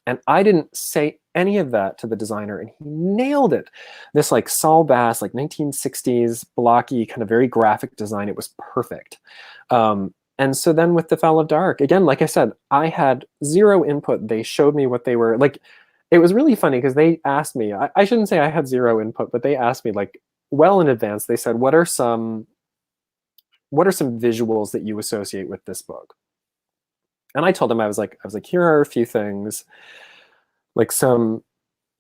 And I didn't say any of that to the designer, and he nailed it. This like Saul Bass, like 1960s blocky, kind of very graphic design. It was perfect. And so then with The Fall of Dark, again, like I said, I had zero input. They showed me what they were like. It was really funny, because they asked me, I shouldn't say I had zero input, but they asked me, like, well in advance. They said, what are some visuals that you associate with this book? And I told them, I was like, here are a few things, like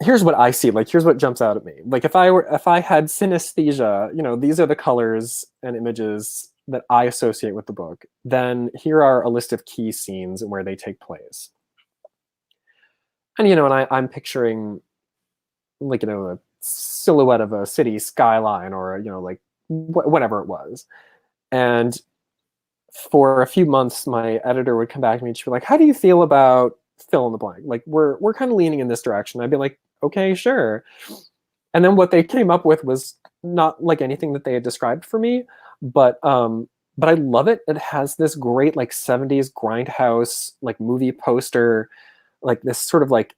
here's what I see, like, here's what jumps out at me. Like, if I had synesthesia, these are the colors and images that I associate with the book. Then here are a list of key scenes and where they take place. And, and I'm picturing, like, a silhouette of a city skyline, or, like, whatever it was. And for a few months, my editor would come back to me and she'd be like, how do you feel about fill in the blank? Like, we're kind of leaning in this direction. I'd be like, okay, sure. And then what they came up with was not like anything that they had described for me, but I love it. It has this great like 70s grindhouse, like movie poster, like this sort of like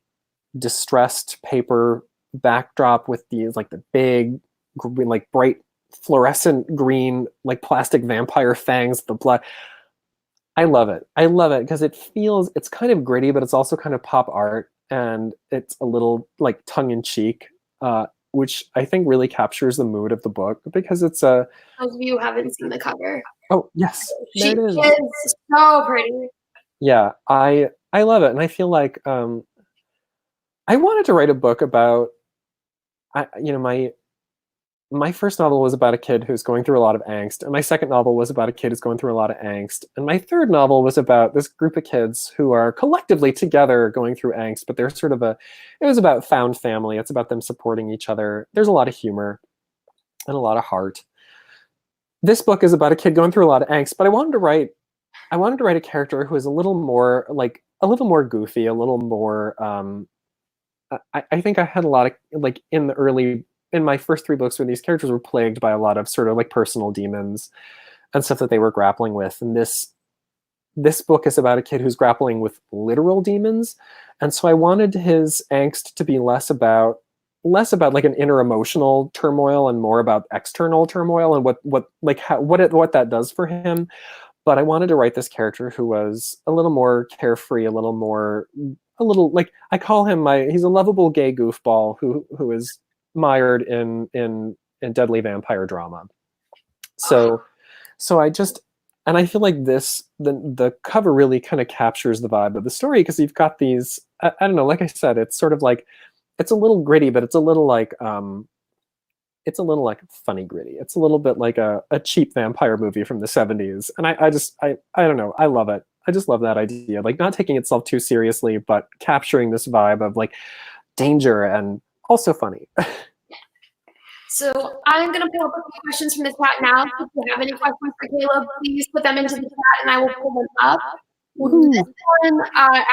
distressed paper backdrop with these like the big, like bright fluorescent green, like plastic vampire fangs, the blood. I love it. I love it because it's kind of gritty, but it's also kind of pop art, and it's a little like tongue in cheek, which I think really captures the mood of the book because it's a. Those of you who haven't seen the cover, Oh yes, she there it is. is so pretty. Yeah, I love it, and I feel like I wanted to write a book about. My first novel was about a kid who's going through a lot of angst, and my second novel was about a kid who's going through a lot of angst, and my third novel was about this group of kids who are collectively together going through angst, but they're sort of it was about found family. It's about them supporting each other. There's a lot of humor and a lot of heart. This book is about a kid going through a lot of angst, but I wanted to write a character who is a little more goofy, a little more I think I had a lot of like in my first three books where these characters were plagued by a lot of sort of like personal demons and stuff that they were grappling with. And this book is about a kid who's grappling with literal demons. And so I wanted his angst to be less about like an inner emotional turmoil and more about external turmoil and what that does for him. But I wanted to write this character who was a little more carefree, a little like I call him he's a lovable gay goofball who is mired in deadly vampire drama. So I just, and I feel like the cover really kind of captures the vibe of the story because you've got these I don't know, like I said, it's sort of like it's a little gritty, but it's a little like funny gritty. It's a little bit like a cheap vampire movie from the 70s. And I don't know, I love it. I just love that idea. Like not taking itself too seriously, but capturing this vibe of like danger and also funny. So I'm going to pull up a few questions from the chat now. If you have any questions for Caleb, please put them into the chat and I will pull them up. This one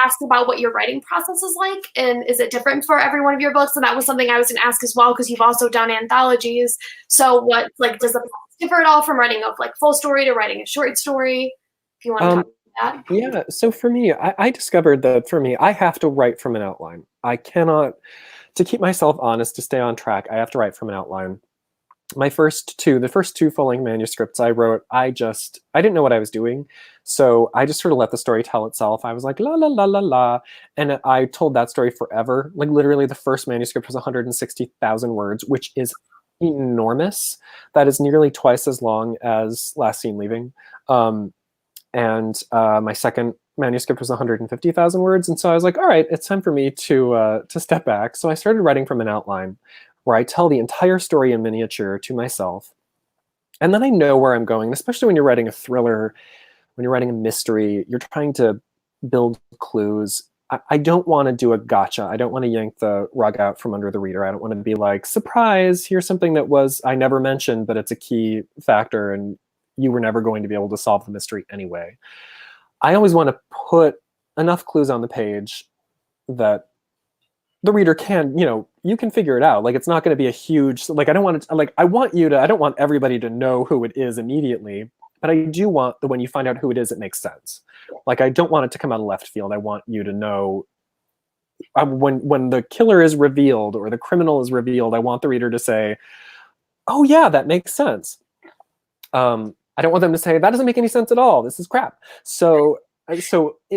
asked about what your writing process is like, and is it different for every one of your books? And that was something I was going to ask as well, because you've also done anthologies. So what, like, does the process differ at all from writing a like full story to writing a short story? If you want to talk about that. Yeah, so for me, I discovered that for me, I have to write from an outline. I cannot, to keep myself honest, to stay on track, I have to write from an outline. The first two full-length manuscripts I wrote, I didn't know what I was doing. So I just sort of let the story tell itself. I was like, la, la, la, la, la. And I told that story forever. Like literally the first manuscript was 160,000 words, which is enormous. That is nearly twice as long as Last Seen Leaving. And my second manuscript was 150,000 words. And so I was like, all right, it's time for me to step back. So I started writing from an outline where I tell the entire story in miniature to myself. And then I know where I'm going, especially when you're writing a thriller, when you're writing a mystery, you're trying to build clues. I don't want to do a gotcha. I don't want to yank the rug out from under the reader. I don't want to be like, surprise, here's something that I never mentioned, but it's a key factor and you were never going to be able to solve the mystery anyway. I always want to put enough clues on the page that the reader can, you can figure it out. Like, it's not going to be a huge, like, I don't want everybody to know who it is immediately, but I do want that when you find out who it is, it makes sense. Like, I don't want it to come out of left field. I want you to know when the killer is revealed or the criminal is revealed, I want the reader to say, oh yeah, that makes sense. I don't want them to say, that doesn't make any sense at all. This is crap.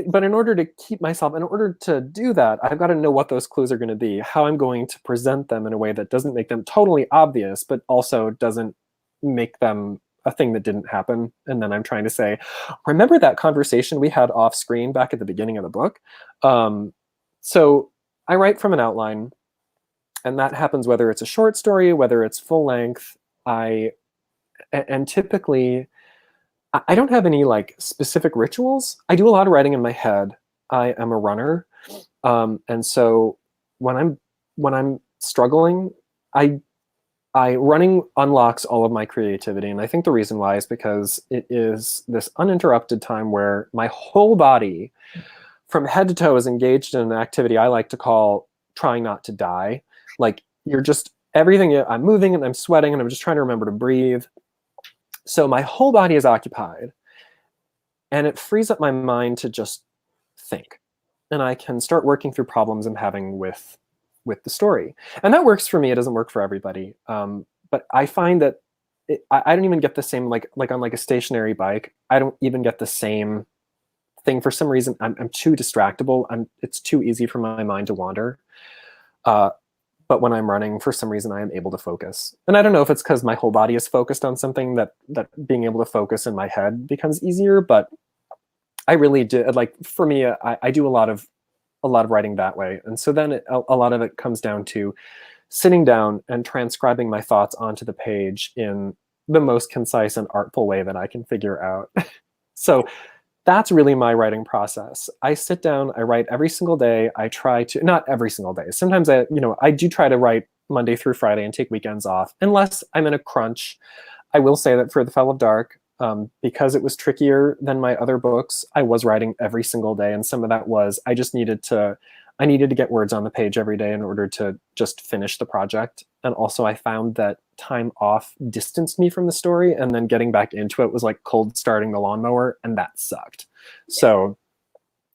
But in order to keep myself, in order to do that, I've got to know what those clues are going to be, how I'm going to present them in a way that doesn't make them totally obvious, but also doesn't make them a thing that didn't happen. And then I'm trying to say, remember that conversation we had off screen back at the beginning of the book? So I write from an outline, and that happens whether it's a short story, whether it's full length. And typically, I don't have any like specific rituals. I do a lot of writing in my head. I am a runner, and so when I'm struggling, running unlocks all of my creativity. And I think the reason why is because it is this uninterrupted time where my whole body, from head to toe, is engaged in an activity I like to call trying not to die. Like you're just everything. I'm moving and I'm sweating and I'm just trying to remember to breathe. So my whole body is occupied, and it frees up my mind to just think. And I can start working through problems I'm having with the story. And that works for me. It doesn't work for everybody. But I find that I don't even get the same, like on like a stationary bike, I don't even get the same thing. For some reason, I'm too distractible. It's too easy for my mind to wander. But when I'm running, for some reason, I am able to focus. And I don't know if it's because my whole body is focused on something that being able to focus in my head becomes easier. But I really do, like, for me, I do a lot of writing that way. And so then a lot of it comes down to sitting down and transcribing my thoughts onto the page in the most concise and artful way that I can figure out. So that's really my writing process. I sit down, I write every single day. I try to, not every single day. Sometimes I do try to write Monday through Friday and take weekends off, unless I'm in a crunch. I will say that for The Fell of Dark, because it was trickier than my other books, I was writing every single day. And some of that was, I needed to get words on the page every day in order to just finish the project. And also I found that time off distanced me from the story, and then getting back into it was like cold starting the lawnmower, and that sucked. So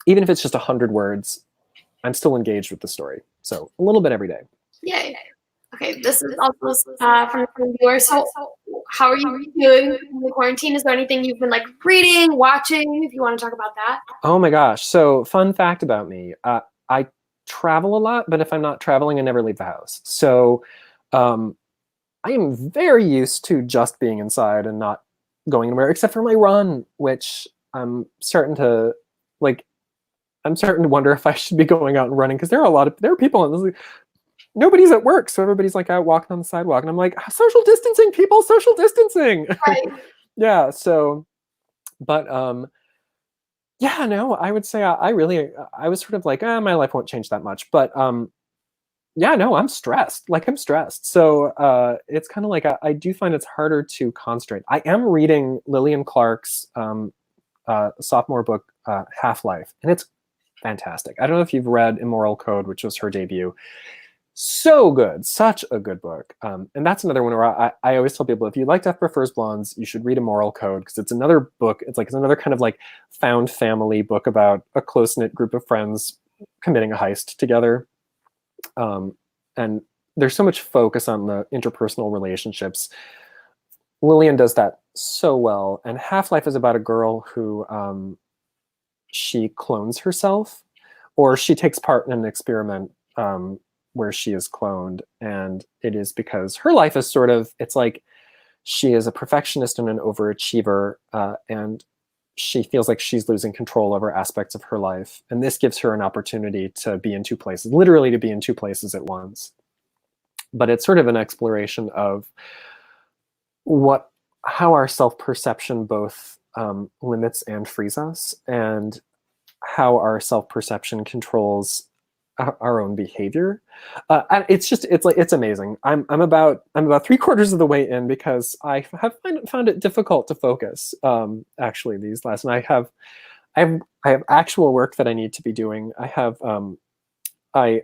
even if it's just 100 words, I'm still engaged with the story. So a little bit every day. Yay. Okay, this is also from a viewer. So how are you doing in the quarantine? Is there anything you've been like reading, watching, if you want to talk about that? Oh my gosh. So fun fact about me, I travel a lot, but if I'm not traveling, I never leave the house. So I am very used to just being inside and not going anywhere, except for my run, which I'm starting to wonder if I should be going out and running, because there are people and like, nobody's at work, so everybody's like out walking on the sidewalk, and I'm like, social distancing, people, social distancing. Right. Yeah. So, but yeah, no, I would say I was sort of like, my life won't change that much, but yeah, no, I'm stressed. So it's kind of like I do find it's harder to concentrate. I am reading Lillian Clark's sophomore book, Half-Life, and it's fantastic. I don't know if you've read Immoral Code, which was her debut. So good, such a good book. And that's another one where I always tell people, if you'd like Death Prefers Blondes, you should read Immoral Code, because it's another book. It's another kind of like found family book about a close-knit group of friends committing a heist together. And there's so much focus on the interpersonal relationships. Lillian does that so well. And Half-Life is about a girl who she clones herself, or she takes part in an experiment where she is cloned. And it is because her life is it's like she is a perfectionist and an overachiever, and she feels like she's losing control over aspects of her life. And this gives her an opportunity to be in two places, literally to be in two places at once. But it's sort of an exploration of how our self-perception both limits and frees us, and how our self-perception controls our own behavior. It's amazing. I'm about 3/4 of the way in, because I have found it difficult to focus actually these last, and I have actual work that I need to be doing. I have I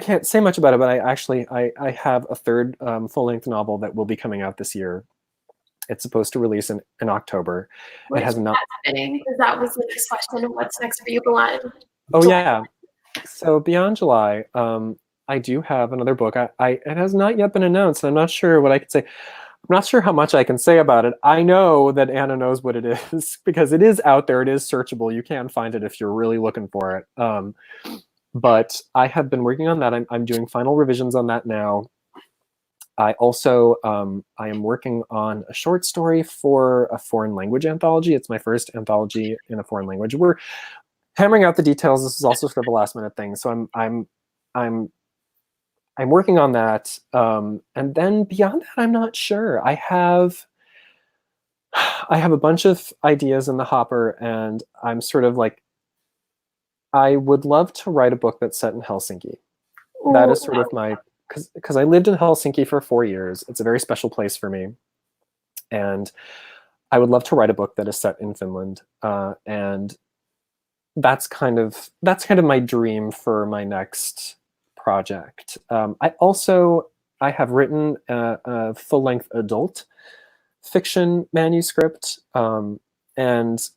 can't say much about it, but I have a third full-length novel that will be coming out this year. It's supposed to release in October. Which it has not. Fascinating, because that was the next question. What's next for you, Beyond? Oh yeah. So Beyond July, I do have another book. It has not yet been announced. I'm not sure what I could say. I'm not sure how much I can say about it. I know that Anna knows what it is, because it is out there. It is searchable. You can find it if you're really looking for it. But I have been working on that. I'm doing final revisions on that now. I also I am working on a short story for a foreign language anthology. It's my first anthology in a foreign language. We're hammering out the details. This is also sort of a last minute thing. So I'm working on that. And then beyond that, I'm not sure. I have a bunch of ideas in the hopper, and I'm sort of like, I would love to write a book that's set in Helsinki. That is sort of my, because I lived in Helsinki for 4 years. It's a very special place for me. And I would love to write a book that is set in Finland. And that's kind of my dream for my next project. I have written a full-length adult fiction manuscript, and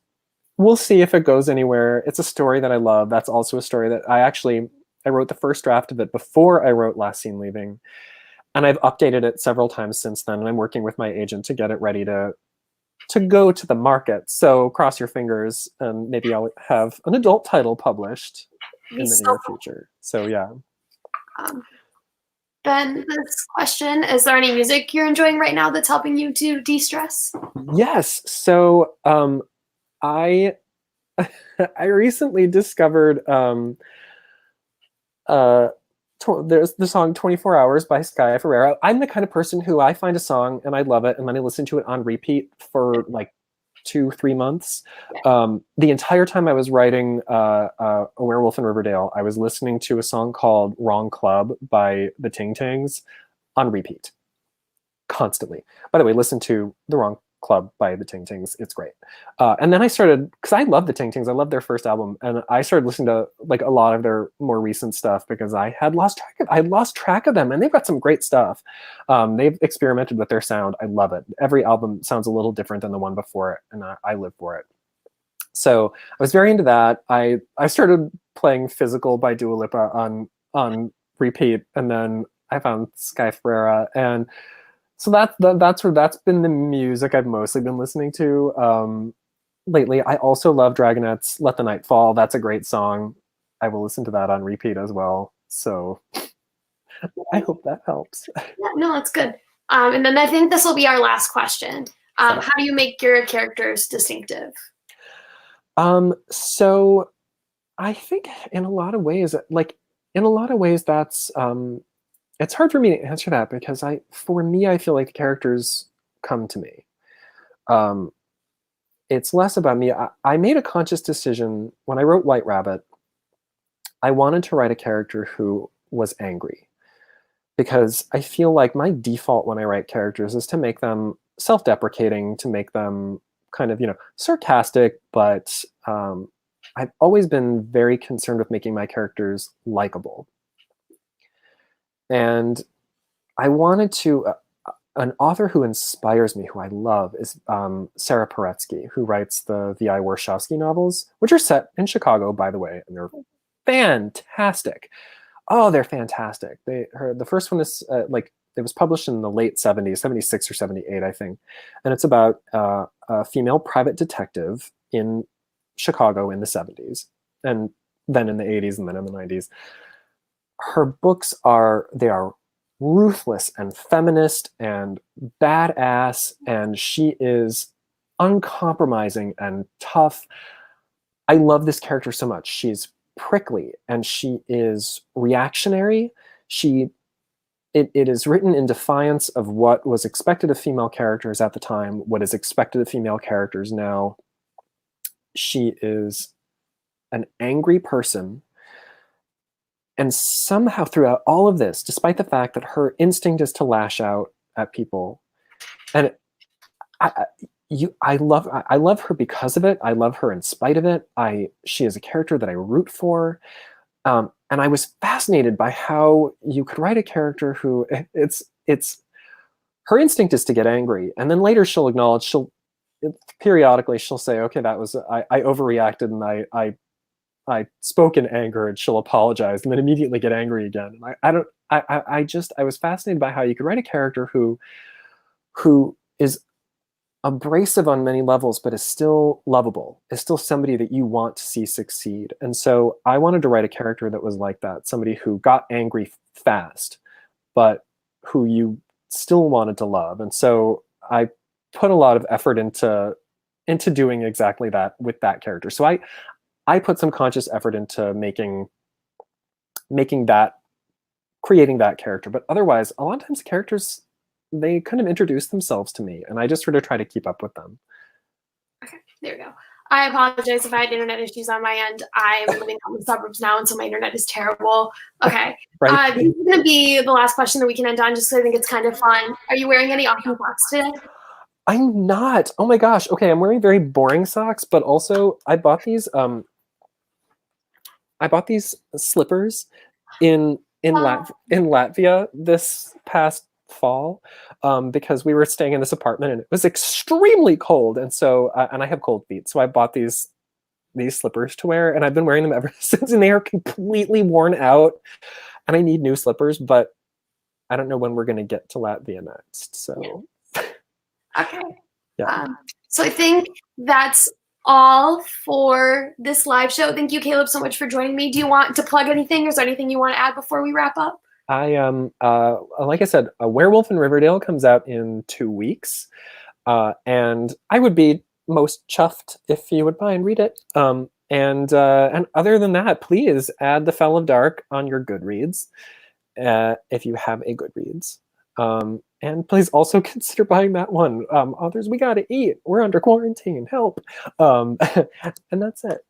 we'll see if it goes anywhere. It's a story that I love. That's also a story that I wrote the first draft of it before I wrote Last Seen Leaving, and I've updated it several times since then, and I'm working with my agent to get it ready to to go to the market. So cross your fingers, and maybe I'll have an adult title published in the near future. So yeah. Ben, this question, is there any music you're enjoying right now that's helping you to de-stress? Yes. So I I recently discovered there's the song 24 Hours by Sky Ferreira. I'm the kind of person who I find a song and I love it, and then I listen to it on repeat for like 2-3 months. The entire time I was writing A Werewolf in Riverdale, I was listening to a song called Wrong Club by the Ting Tings on repeat constantly. By the way, listen to The Wrong Club by the Ting Tings. It's great. And then I started, because I love the Ting Tings. I love their first album, and I started listening to like a lot of their more recent stuff because I had lost track of them, and they've got some great stuff. They've experimented with their sound. I love it. Every album sounds a little different than the one before it, and I live for it. So I was very into that. I started playing Physical by Dua Lipa on repeat, and then I found Sky Ferreira, and so that's been the music I've mostly been listening to lately. I also love Dragonette's Let the Night Fall. That's a great song. I will listen to that on repeat as well. So I hope that helps. Yeah, no, that's good. And then I think this will be our last question. How do you make your characters distinctive? So I think in a lot of ways, that's it's hard for me to answer that because for me, I feel like the characters come to me. It's less about me. I made a conscious decision when I wrote White Rabbit. I wanted to write a character who was angry because I feel like my default when I write characters is to make them self-deprecating, to make them kind of, sarcastic, but I've always been very concerned with making my characters likable. And I wanted to, an author who inspires me, who I love, is Sarah Paretsky, who writes the V.I. Warshawski novels, which are set in Chicago, by the way, and they're fantastic. Oh, they're fantastic. The first one is it was published in the late 70s, 76 or 78, I think. And it's about a female private detective in Chicago in the 70s, and then in the 80s, and then in the 90s. Her books are ruthless and feminist and badass, and she is uncompromising and tough. I love this character so much. She's prickly and she is reactionary. It is written in defiance of what was expected of female characters at the time, what is expected of female characters now. She is an angry person. And somehow throughout all of this, despite the fact that her instinct is to lash out at people, and I love her because of it. I love her in spite of it. She is a character that I root for. And I was fascinated by how you could write a character who her instinct is to get angry. And then later she'll acknowledge, periodically she'll say, okay, that was, I overreacted and I spoke in anger, and she'll apologize and then immediately get angry again. And I was fascinated by how you could write a character who is abrasive on many levels, but is still lovable, is still somebody that you want to see succeed. And so I wanted to write a character that was like that, somebody who got angry fast, but who you still wanted to love. And so I put a lot of effort into doing exactly that with that character. So I put some conscious effort into creating that character. But otherwise, a lot of times characters, they kind of introduce themselves to me, and I just sort of try to keep up with them. Okay, there we go. I apologize if I had internet issues on my end. I'm living out in the suburbs now, and so my internet is terrible. Okay. Right. This is going to be the last question that we can end on, just because I think it's kind of fun. Are you wearing any awesome socks today? I'm not. Oh my gosh. Okay, I'm wearing very boring socks, but also I bought these slippers in Latvia this past fall because we were staying in this apartment and it was extremely cold, and so and I have cold feet, so I bought these slippers to wear, and I've been wearing them ever since, and they are completely worn out, and I need new slippers, but I don't know when we're going to get to Latvia next. So okay. yeah. So I think that's all for this live show. Thank you, Caleb, so much for joining me. Do you want to plug anything, or is there anything you want to add before we wrap up? I like I said, A Werewolf in Riverdale comes out in 2 weeks, and I would be most chuffed if you would mind read it. And other than that, please add The Fell of Dark on your Goodreads if you have a Goodreads. And please also consider buying that one. Others, we gotta eat. We're under quarantine. Help. And that's it.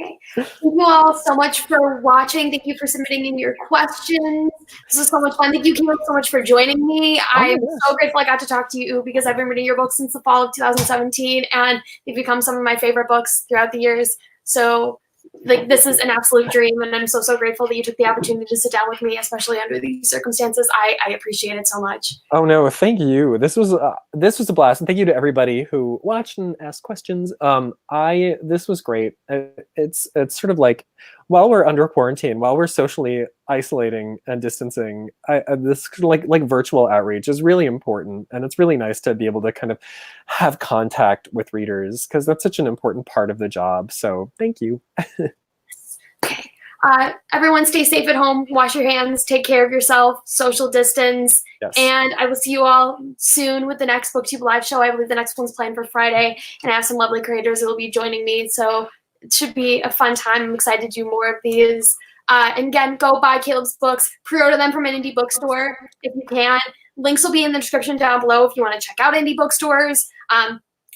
Okay. Thank you all so much for watching. Thank you for submitting in your questions. This was so much fun. Thank you, Caleb, so much for joining me. I'm so grateful I got to talk to you because I've been reading your books since the fall of 2017, and they've become some of my favorite books throughout the years. So, like, this is an absolute dream, and I'm so grateful that you took the opportunity to sit down with me, especially under these circumstances. I appreciate it so much. Oh no, thank you. This was a blast, and thank you to everybody who watched and asked questions. This was great. It's sort of like, while we're under quarantine, while we're socially isolating and distancing, this like virtual outreach is really important, and it's really nice to be able to kind of have contact with readers because that's such an important part of the job. So thank you. Okay. Everyone stay safe at home, wash your hands, take care of yourself, social distance, Yes. And I will see you all soon with the next Booktube live show. I believe the next one's planned for Friday, and I have some lovely creators that will be joining me, so it should be a fun time. I'm excited to do more of these. And again, go buy Caleb's books, pre-order them from an indie bookstore if you can. Links will be in the description down below if you want to check out indie bookstores.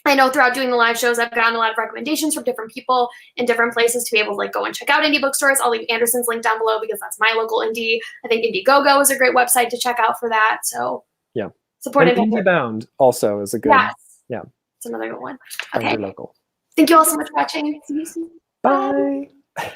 I know throughout doing the live shows, I've gotten a lot of recommendations from different people in different places to be able to like go and check out indie bookstores. I'll leave Anderson's link down below because that's my local indie. I think Indiegogo is a great website to check out for that. So yeah, support and IndieBound also is a good. Yes. Yeah, it's another good one. find Okay. your local. Thank you all so much for watching. See you soon. Bye. Bye.